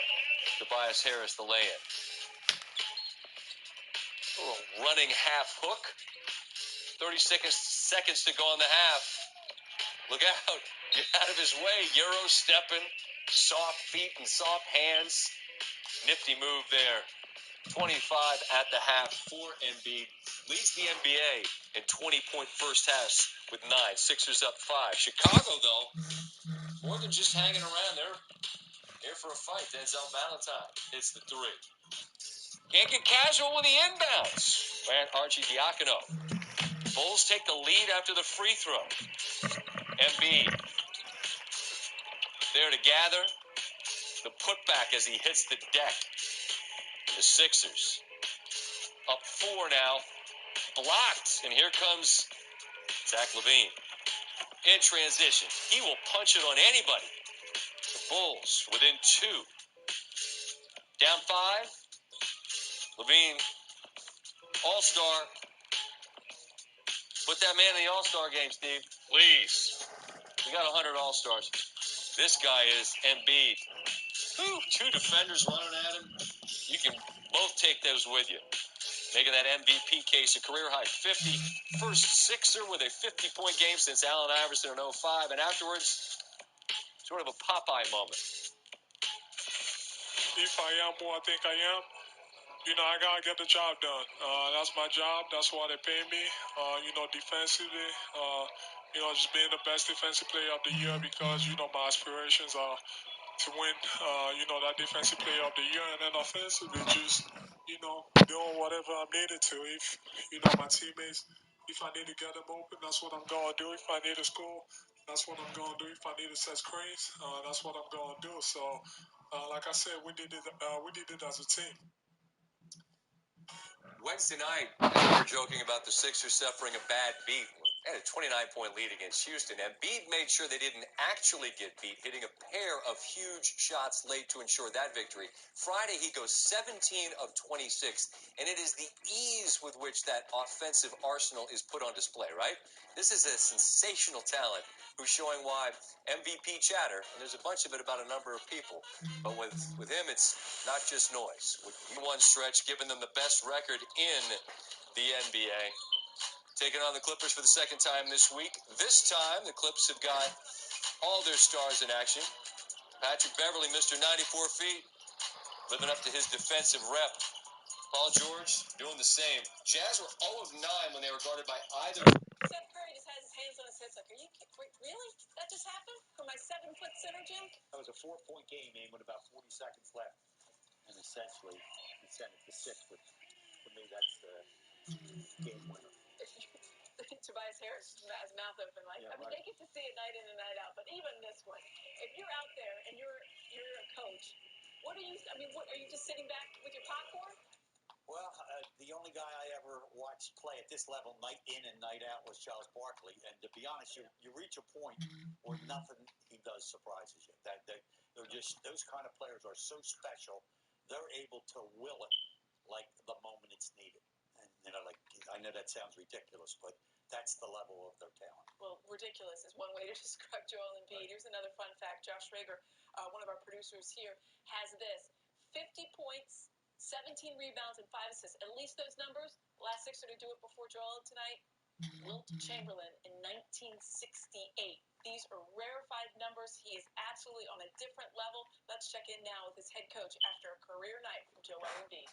Tobias Harris, the lay-in. A little running half hook. 30 seconds to go in the half. Look out. Get out of his way. Euro stepping. Soft feet and soft hands. Nifty move there. 25 at the half for Embiid. Leads the NBA in 20-point first halves with 9. Sixers up 5. Chicago, though, more than just hanging around. They're here for a fight. Denzel Valentine hits the 3. Can't get casual with the inbounds. And Archie Diacono. Bulls take the lead after the free throw. Embiid there to gather. The putback as he hits the deck. The Sixers up 4 now. Blocked. And here comes Zach LaVine. In transition. He will punch it on anybody. The Bulls within 2. Down 5. LaVine, All-Star. Put that man in the All-Star game, Steve. Please. We got 100 All-Stars. This guy is Embiid. 2 defenders running at him. You can both take those with you. Making that MVP case a career-high 50. First Sixer with a 50-point game since Allen Iverson in 05. And afterwards, Sort of a Popeye moment. If I am who I think I am, I gotta get the job done. That's my job. That's why they pay me. Defensively, just being the best defensive player of the year because my aspirations are to win. That defensive player of the year, and then offensively, just doing whatever I'm needed to. If my teammates, if I need to get them open, that's what I'm gonna do. If I need to score, that's what I'm gonna do. If I need to set screens, that's what I'm gonna do. So, like I said, we did it. We did it as a team. Wednesday night, we were joking about the Sixers suffering a bad beat. They had a 29-point lead against Houston. Embiid made sure they didn't actually get beat, hitting a pair of huge shots late to ensure that victory. Friday, he goes 17 of 26, and it is the ease with which that offensive arsenal is put on display, right? This is a sensational talent who's showing why MVP chatter, and there's a bunch of it about a number of people, but with him, it's not just noise. With one stretch, giving them the best record in the NBA. Taking on the Clippers for the second time this week. This time, the Clips have got all their stars in action. Patrick Beverley, Mr. 94 feet, living up to his defensive rep. Paul George doing the same. Jazz were 0 of 9 when they were guarded by either. Seth Curry just has his hands on his hips like, are you really? That just happened from my 7-foot center, Jim? That was a 4-point game, man, with about 40 seconds left. And essentially, he sent it to 6, which to me, that's the game winner. Tobias Harris has mouth open. Like, yeah, I mean, right. They get to see it night in and night out. But even this one, if you're out there and you're a coach, what are you just sitting back with your popcorn? Well, the only guy I ever watched play at this level night in and night out was Charles Barkley. And to be honest, you reach a point where nothing he does surprises you. They're just, those kind of players are so special. They're able to will it like the moment it's needed. And, I know that sounds ridiculous, but that's the level of their talent. Well, ridiculous is one way to describe Joel Embiid. Here's another fun fact. Josh Rager, one of our producers here, has this. 50 points, 17 rebounds, and 5 assists. At least those numbers. Last Sixer to do it before Joel tonight, Wilt Chamberlain in 1968. These are rarefied numbers. He is absolutely on a different level. Let's check in now with his head coach after a career night from Joel Embiid.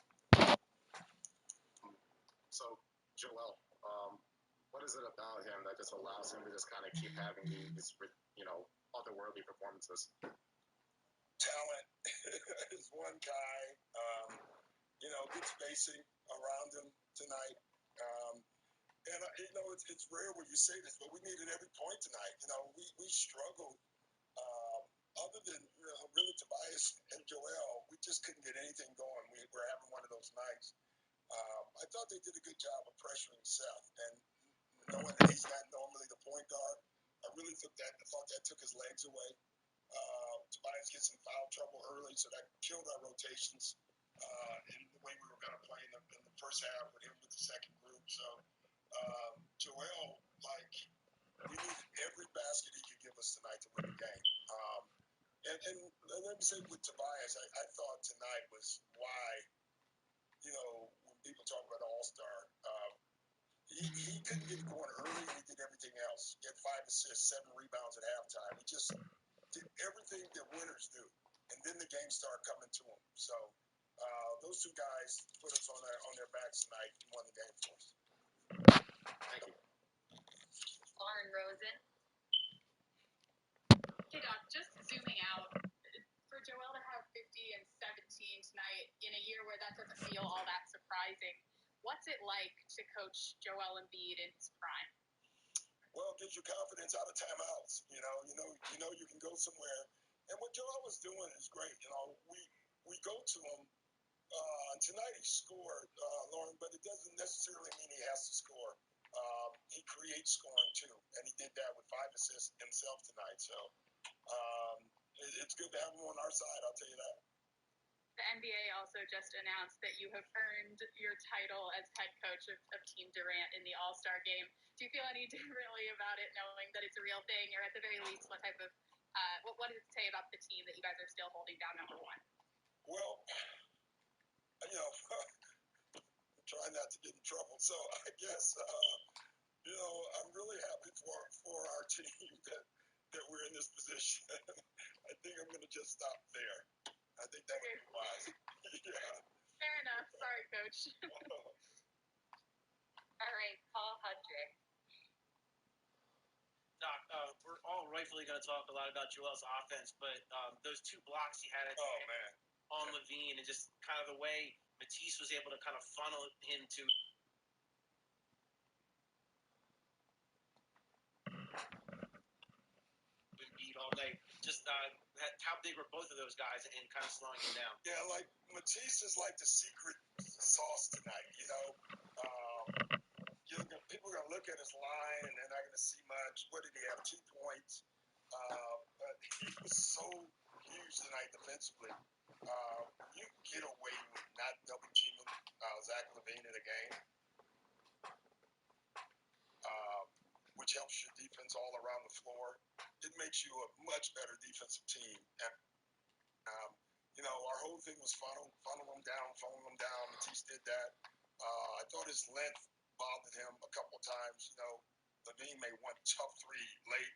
So, Joel, what is it about him that just allows him to just kind of keep having these, otherworldly performances? Talent is one guy. Good spacing around him tonight. It's rare when you say this, but we needed every point tonight. We struggled. Other than really Tobias and Joel, we just couldn't get anything going. We were having one of those nights. I thought they did a good job of pressuring Seth, and knowing that he's not normally the point guard, I really thought that took his legs away. Tobias gets in foul trouble early, so that killed our rotations in the way we were going to play in the first half with him with the second group. So Joel, we needed every basket he could give us tonight to win the game. And let me say with Tobias, I thought tonight was why, when people talk about All-Star, he couldn't get going early, and he did everything else. He had 5 assists, 7 rebounds at halftime. He just did everything that winners do, and then the game started coming to him. So those two guys put us on their backs tonight and won the game for us. Thank you. Lauren Rosen. Hey, Doc, just zooming out, for Joel to have 50 and 17 tonight in a year where that doesn't feel all that surprising, what's it like to coach Joel Embiid in his prime? Well, it gives you confidence out of timeouts. You know you can go somewhere. And what Joel was doing is great. We go to him. Tonight he scored, Lauren, but it doesn't necessarily mean he has to score. He creates scoring too, and he did that with 5 assists himself tonight. So it's good to have him on our side, I'll tell you that. The NBA also just announced that you have earned your title as head coach of Team Durant in the All-Star game. Do you feel any differently about it, knowing that it's a real thing, or at the very least, what type of what does it say about the team that you guys are still holding down number 1? Well, I'm trying not to get in trouble, so I guess I'm really happy for our team that that we're in this position. I think I'm going to just stop there. I think that would be wise. Yeah. Fair enough. Sorry, Coach. All right, Paul Hudrick. Doc, we're all rightfully going to talk a lot about Joel's offense, but those two blocks he had on Levine and just kind of the way Matisse was able to kind of funnel him to Embiid all night. Just how big were both of those guys and kind of slowing him down? Yeah, like Matisse is like the secret sauce tonight. You know, people are going to look at his line and they're not going to see much. What did he have? 2 points. But he was so huge tonight defensively. You get away with not double teaming Zach LaVine in a game, which helps your defense all around the floor. It makes you a much better defensive team. And, you know, our whole thing was funnel them down. Matisse did that. I thought his length bothered him a couple times. You know, LaVine made one tough 3 late,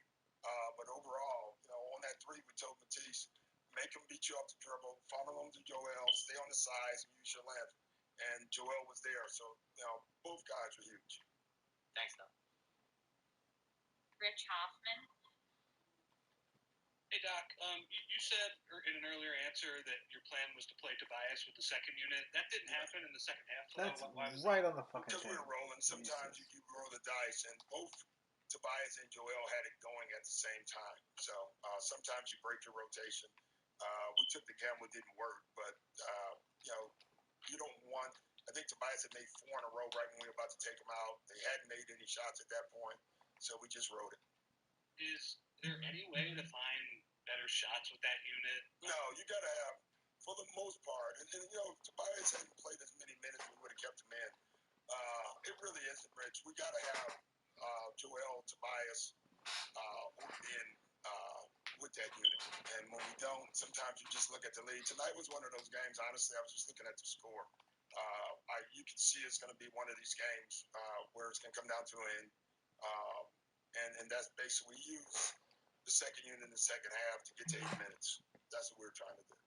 but overall, you know, on that 3, we told Matisse, make him beat you off the dribble, funnel him to Joel, stay on the sides, and use your length. And Joel was there, so you know, both guys were huge. Thanks, Doc. Rich Hoffman. Hey, Doc, you said in an earlier answer that your plan was to play Tobias with the second unit. That didn't happen in the second half. That's why was right that? on the fucking Because we point. were rolling. Sometimes you roll the dice, and both Tobias and Joel had it going at the same time. So sometimes you break your rotation. We took the gamble, it didn't work, but you know, you don't want. I think Tobias had made 4 in a row right when we were about to take him out. They hadn't made any shots at that point, so we just rode it. Is there any way to find better shots with that unit? No, you got to have, for the most part, and you know, if Tobias hadn't played as many minutes, we would have kept him in. It really isn't, Rich. We got to have Joel, Tobias, in with that unit. And when we don't, sometimes you just look at the lead. Tonight was one of those games, honestly, I was just looking at the score. You can see it's going to be one of these games where it's going to come down to an end. And that's basically, we use the second unit in the second half to get to 8 minutes. That's what we're trying to do.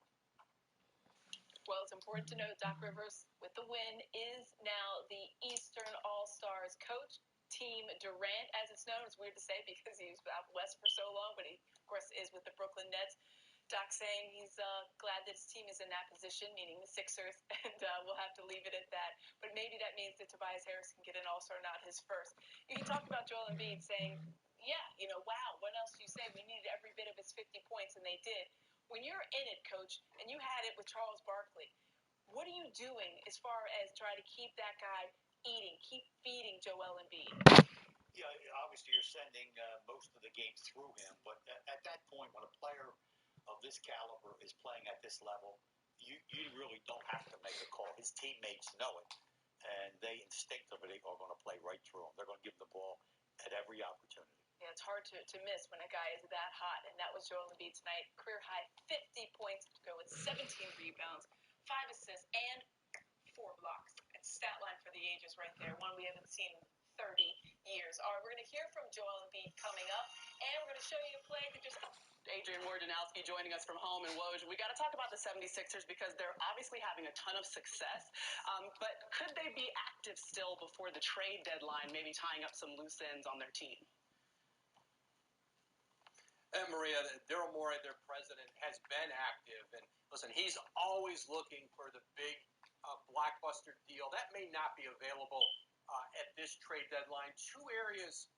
Well, it's important to note Doc Rivers, with the win, is now the Eastern All-Stars coach. Team Durant, as it's known. It's weird to say because he was out west for so long, but he, of course, is with the Brooklyn Nets. Doc saying he's glad that his team is in that position, meaning the Sixers, and we'll have to leave it at that. But maybe that means that Tobias Harris can get an All-Star, not his first. You talked about Joel Embiid saying, yeah, you know, wow, what else do you say? We needed every bit of his 50 points, and they did. When you're in it, Coach, and you had it with Charles Barkley, what are you doing as far as trying to keep that guy eating, keep feeding Joel Embiid? Yeah, obviously you're sending most of the game through him, but at that point, when a player of this caliber is playing at this level, you really don't have to make a call. His teammates know it, and they instinctively are going to play right through him. They're going to give him the ball at every opportunity. Yeah, it's hard to miss when a guy is that hot, and that was Joel Embiid tonight. Career high 50 points to go with 17 rebounds, 5 assists, and 4 blocks. It's stat line for the ages right there, one we haven't seen in 30 years. All right, we're going to hear from Joel Embiid coming up, and we're going to show you a play that just... Adrian Wojnarowski joining us from home in Woj. We got to talk about the 76ers because they're obviously having a ton of success. But could they be active still before the trade deadline, maybe tying up some loose ends on their team? And Maria, Daryl Morey, their president, has been active. And listen, he's always looking for the big blockbuster deal. That may not be available at this trade deadline. 2 areas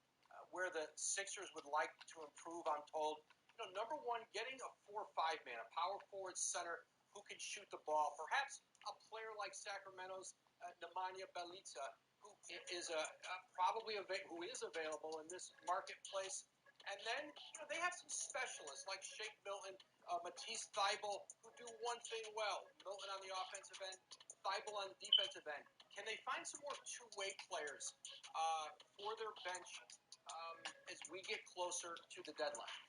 where the Sixers would like to improve, I'm told. You know, number one, getting a 4-5 man, a power forward center who can shoot the ball. Perhaps a player like Sacramento's Nemanja Bjelica, who is who is available in this marketplace. And then, you know, they have some specialists like Shake Milton, Matisse Thybulle, who do one thing well. Milton on the offensive end, Thybulle on the defensive end. Can they find some more two-way players for their bench as we get closer to the deadline?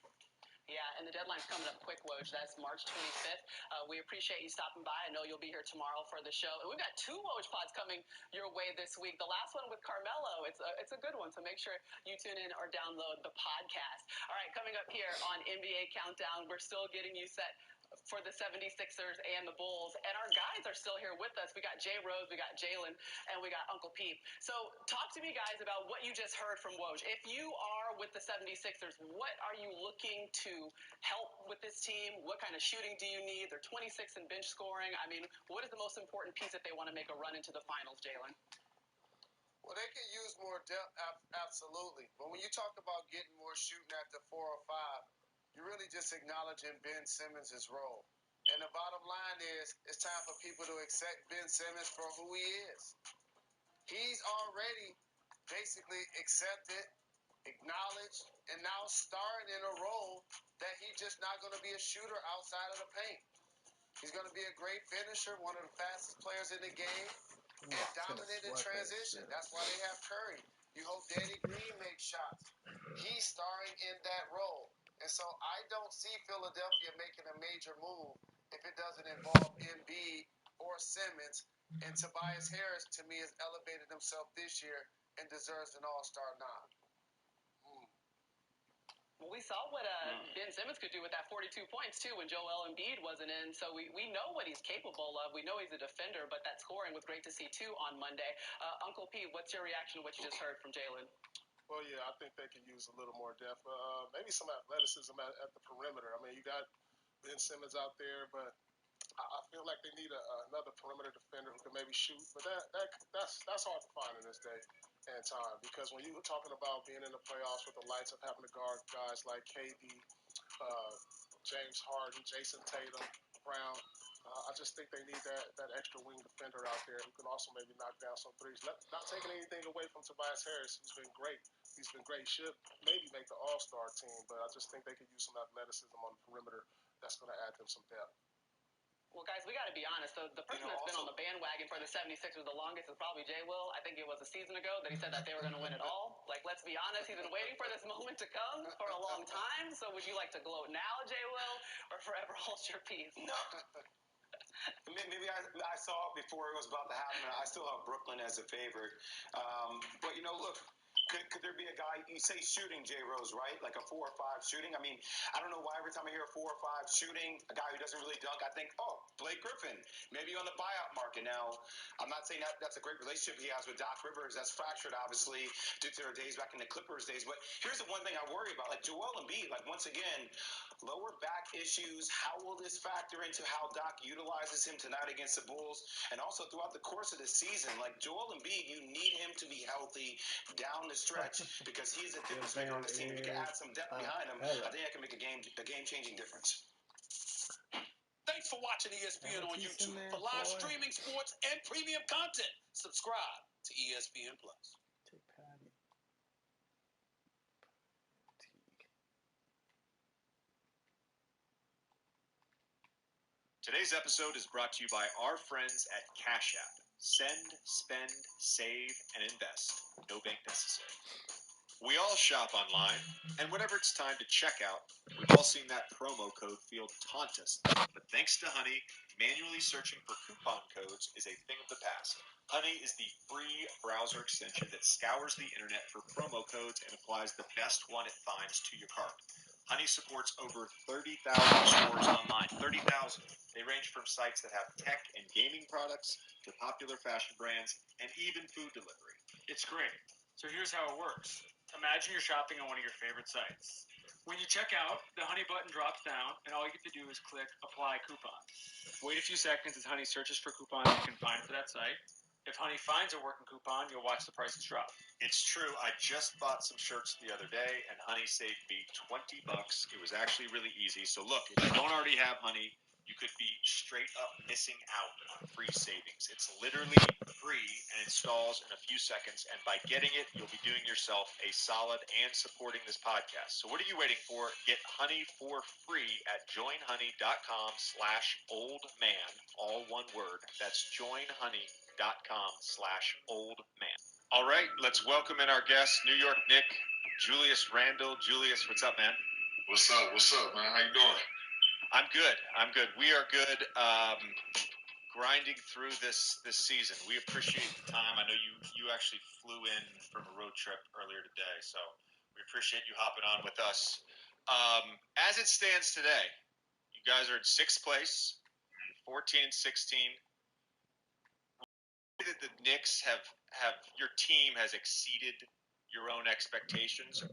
Yeah, and the deadline's coming up quick, Woj. That's March 25th. We appreciate you stopping by. I know you'll be here tomorrow for the show. And we've got 2 Woj pods coming your way this week. The last one with Carmelo. It's a good one, so make sure you tune in or download the podcast. All right, coming up here on NBA Countdown, we're still getting you set for the 76ers and the Bulls. And our guys are still here with us. We got Jay Rose, we got Jalen, and we got Uncle Pete. So talk to me, guys, about what you just heard from Woj. If you are with the 76ers, what are you looking to help with this team? What kind of shooting do you need? They're 26 in bench scoring. I mean, what is the most important piece if they want to make a run into the finals, Jalen? Well, they can use more depth, absolutely. But when you talk about getting more shooting at the 4 or 5, you're really just acknowledging Ben Simmons' role. And the bottom line is, it's time for people to accept Ben Simmons for who he is. He's already basically accepted, acknowledged, and now starring in a role that he's just not going to be a shooter outside of the paint. He's going to be a great finisher, one of the fastest players in the game, and dominant in transition. That's why they have Curry. You hope Danny Green makes shots. He's starring in that role. And so I don't see Philadelphia making a major move if it doesn't involve Embiid or Simmons. And Tobias Harris, to me, has elevated himself this year and deserves an all-star nod. Well, we saw what Ben Simmons could do with that 42 points, too, when Joel Embiid wasn't in. So we know what he's capable of. We know he's a defender, but that scoring was great to see, too, on Monday. Uncle Pete, what's your reaction to what you just heard from Jalen? Well, yeah, I think they could use a little more depth. Maybe some athleticism at the perimeter. I mean, you got Ben Simmons out there, but I feel like they need another perimeter defender who can maybe shoot. But that's hard to find in this day and time, because when you were talking about being in the playoffs with the lights of having to guard guys like KD, James Harden, Jason Tatum, Brown, I just think they need that extra wing defender out there who can also maybe knock down some threes. Not taking anything away from Tobias Harris, who's been great. He's been great. He should maybe make the All-Star team, but I just think they could use some athleticism on the perimeter that's going to add them some depth. Well, guys, we got to be honest. The person that's been on the bandwagon for the 76ers the longest is probably Jay Will. I think it was a season ago that he said that they were going to win it all. Like, let's be honest, he's been waiting for this moment to come for a long time. So would you like to gloat now, Jay Will, or forever hold your peace? No. Maybe I saw it before it was about to happen. I still have Brooklyn as a favorite. But, look, could there be a guy, you say shooting, Jay Rose, right? Like a 4 or 5 shooting? I mean, I don't know why every time I hear a 4 or 5 shooting, a guy who doesn't really dunk, I think, oh, Blake Griffin, maybe on the buyout market. Now, I'm not saying that's a great relationship he has with Doc Rivers. That's fractured, obviously, due to their days back in the Clippers days. But here's the one thing I worry about. Like, Joel Embiid, once again, lower back issues. How will this factor into how Doc utilizes him tonight against the Bulls? And also throughout the course of the season, like Joel Embiid, you need him to be healthy down the stretch because he's a difference maker on this team. You can add some depth behind him. I think that can make a game-changing difference. Thanks for watching ESPN on YouTube. For live streaming sports and premium content, subscribe to ESPN Plus. Today's episode is brought to you by our friends at Cash App. Send, spend, save, and invest. No bank necessary. We all shop online, and whenever it's time to check out, we've all seen that promo code field taunt us. But thanks to Honey, manually searching for coupon codes is a thing of the past. Honey is the free browser extension that scours the internet for promo codes and applies the best one it finds to your cart. Honey supports over 30,000 stores online. 30,000. They range from sites that have tech and gaming products to popular fashion brands and even food delivery. It's great. So here's how it works. Imagine you're shopping on one of your favorite sites. When you check out, the Honey button drops down, and all you get to do is click Apply Coupon. Wait a few seconds as Honey searches for coupons you can find for that site. If Honey finds a working coupon, you'll watch the prices drop. It's true. I just bought some shirts the other day, and Honey saved me $20. It was actually really easy. So look, if you don't already have Honey, you could be straight up missing out on free savings. It's literally free and installs in a few seconds, and by getting it, you'll be doing yourself a solid and supporting this podcast. So what are you waiting for? Get Honey for free at joinhoney.com/oldman, all one word. That's joinhoney.com/oldman. All right, let's welcome in our guest, New York Knick, Julius Randle. Julius, what's up, man? What's up? What's up, man? How you doing? I'm good. I'm good. We are good. Grinding through this season. We appreciate the time. I know you actually flew in from a road trip earlier today, so we appreciate you hopping on with us. As it stands today, you guys are in sixth place, 14 and 16. That the Knicks have your team has exceeded your own expectations.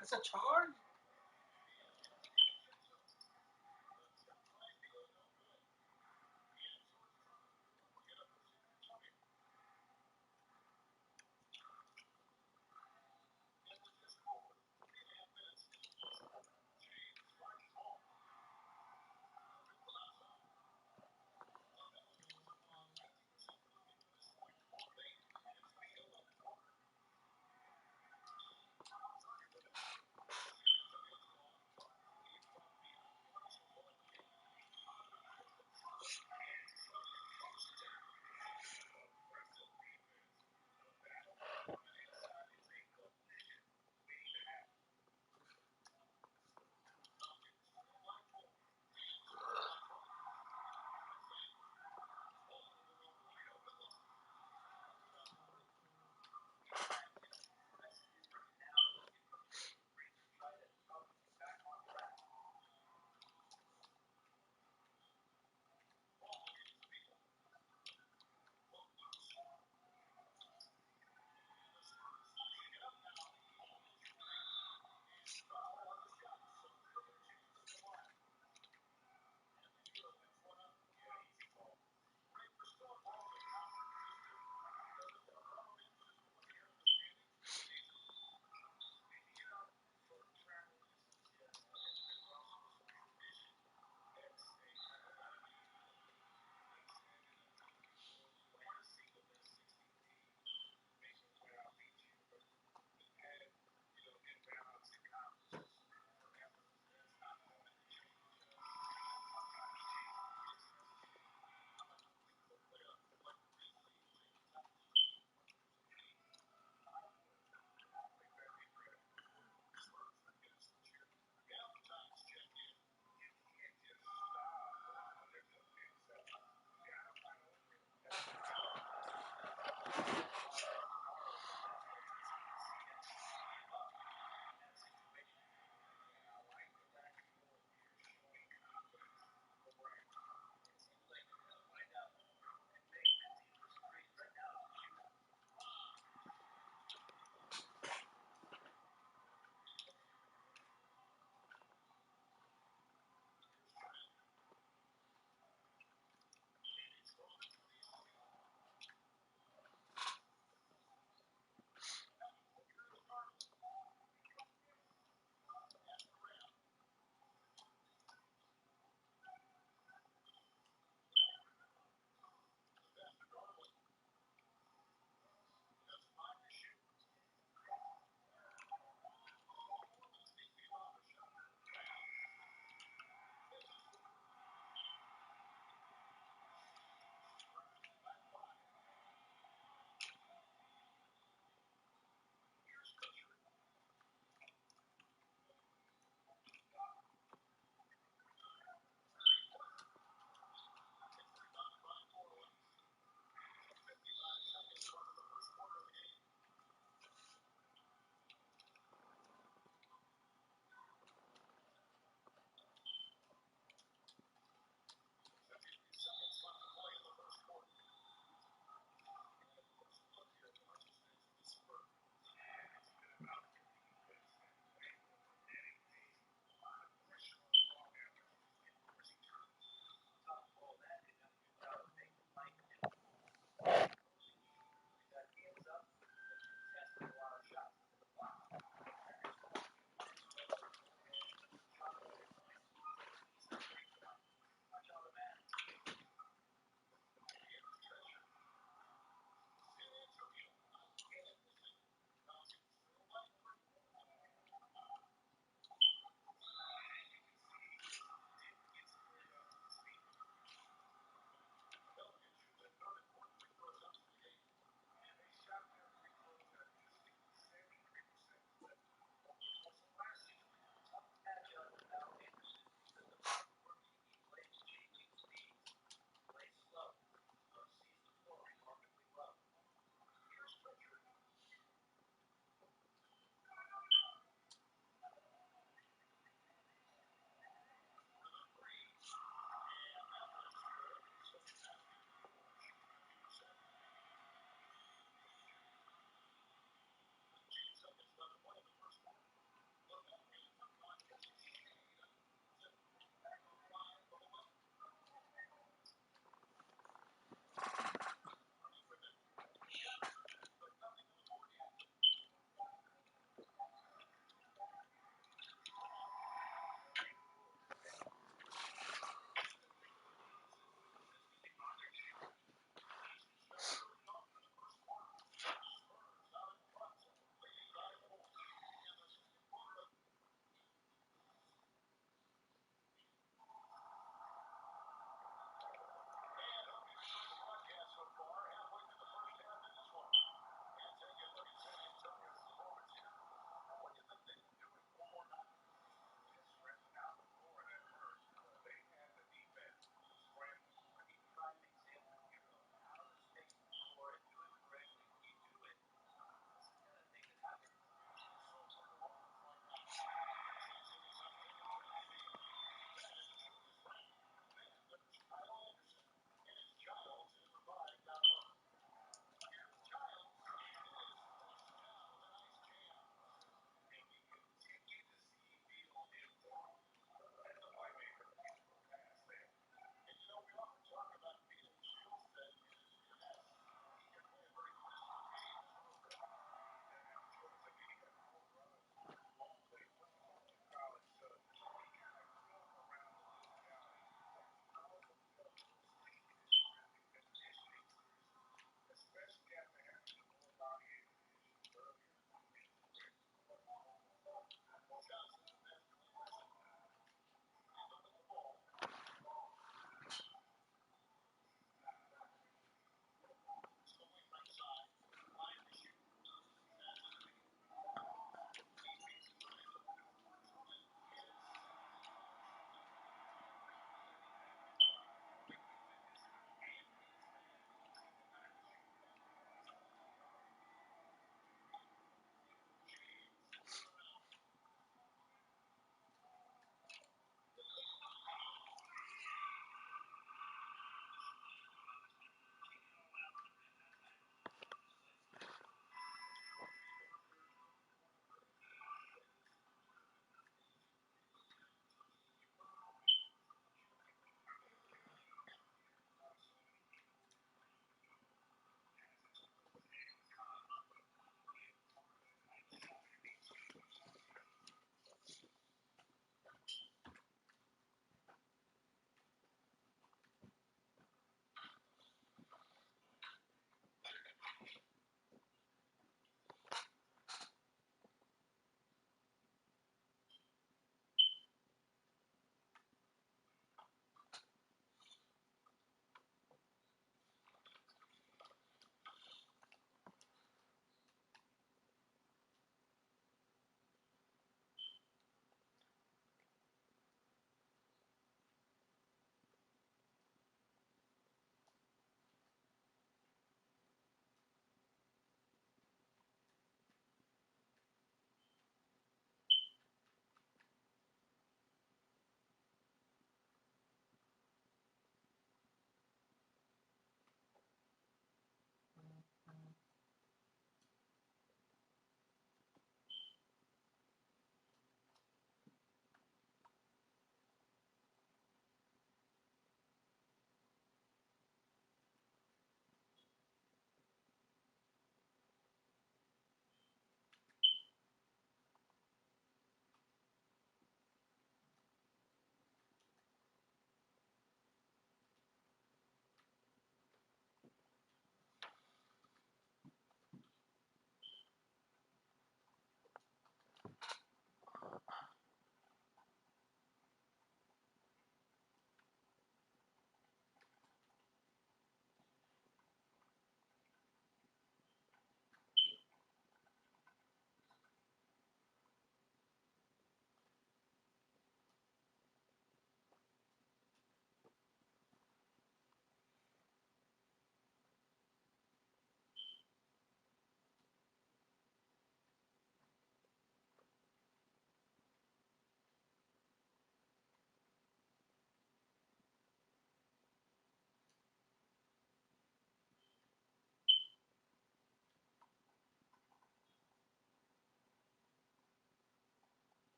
That's a charge?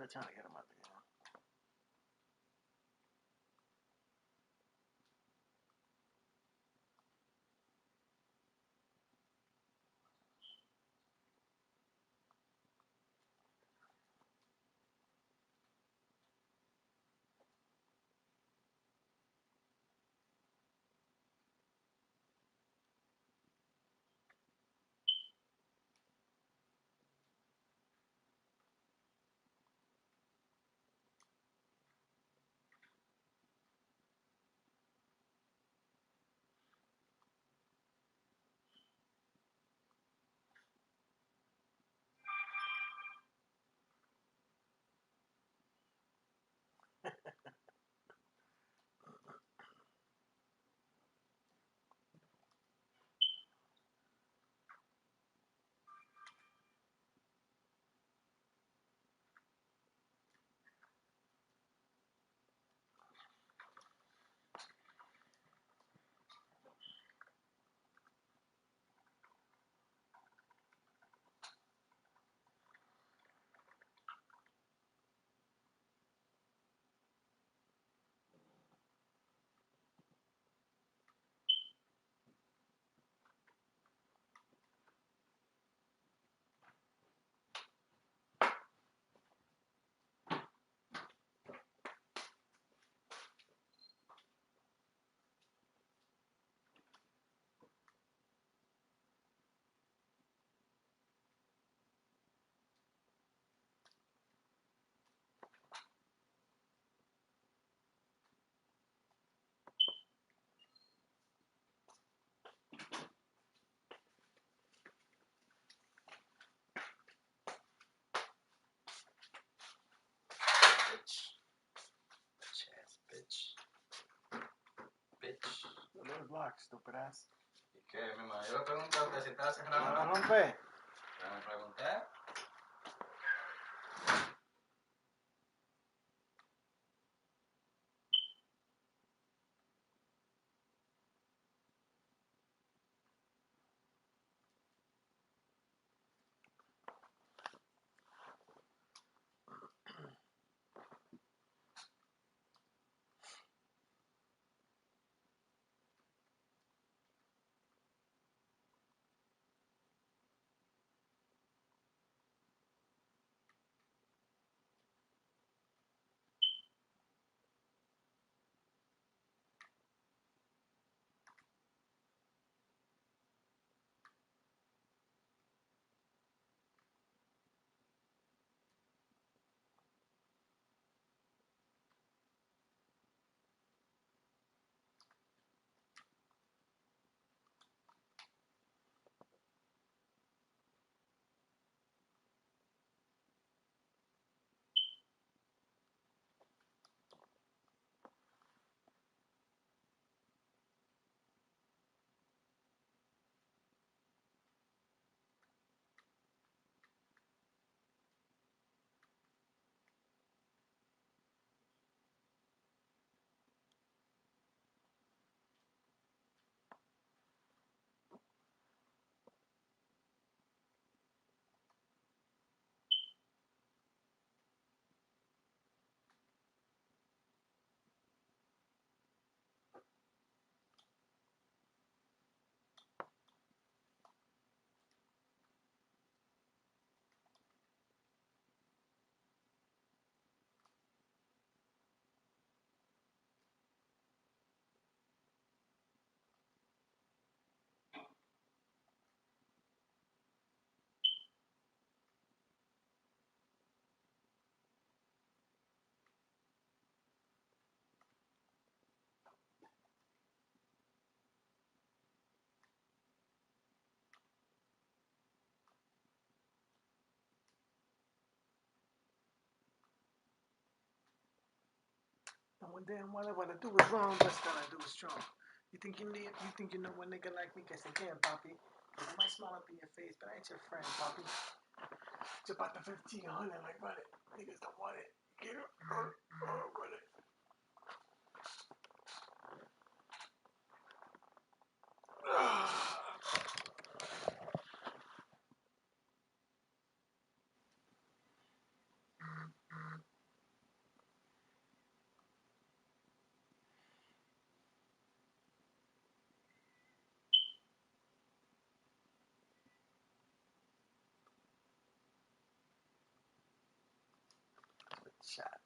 They're trying to get him out there. Block, stupid ass. ¿Y qué, mi hermano? Yo le pregunté a usted si estaba ¿No cerrado. la rompe? Ya me pregunté. No one damn well what I do is wrong, but still I do is strong. You think you know one nigga like me? Guess again, Poppy. I might smile up in your face, but I ain't your friend, Poppy. It's about the 1500, like run it. Niggas don't want it. Get it or run it. shot.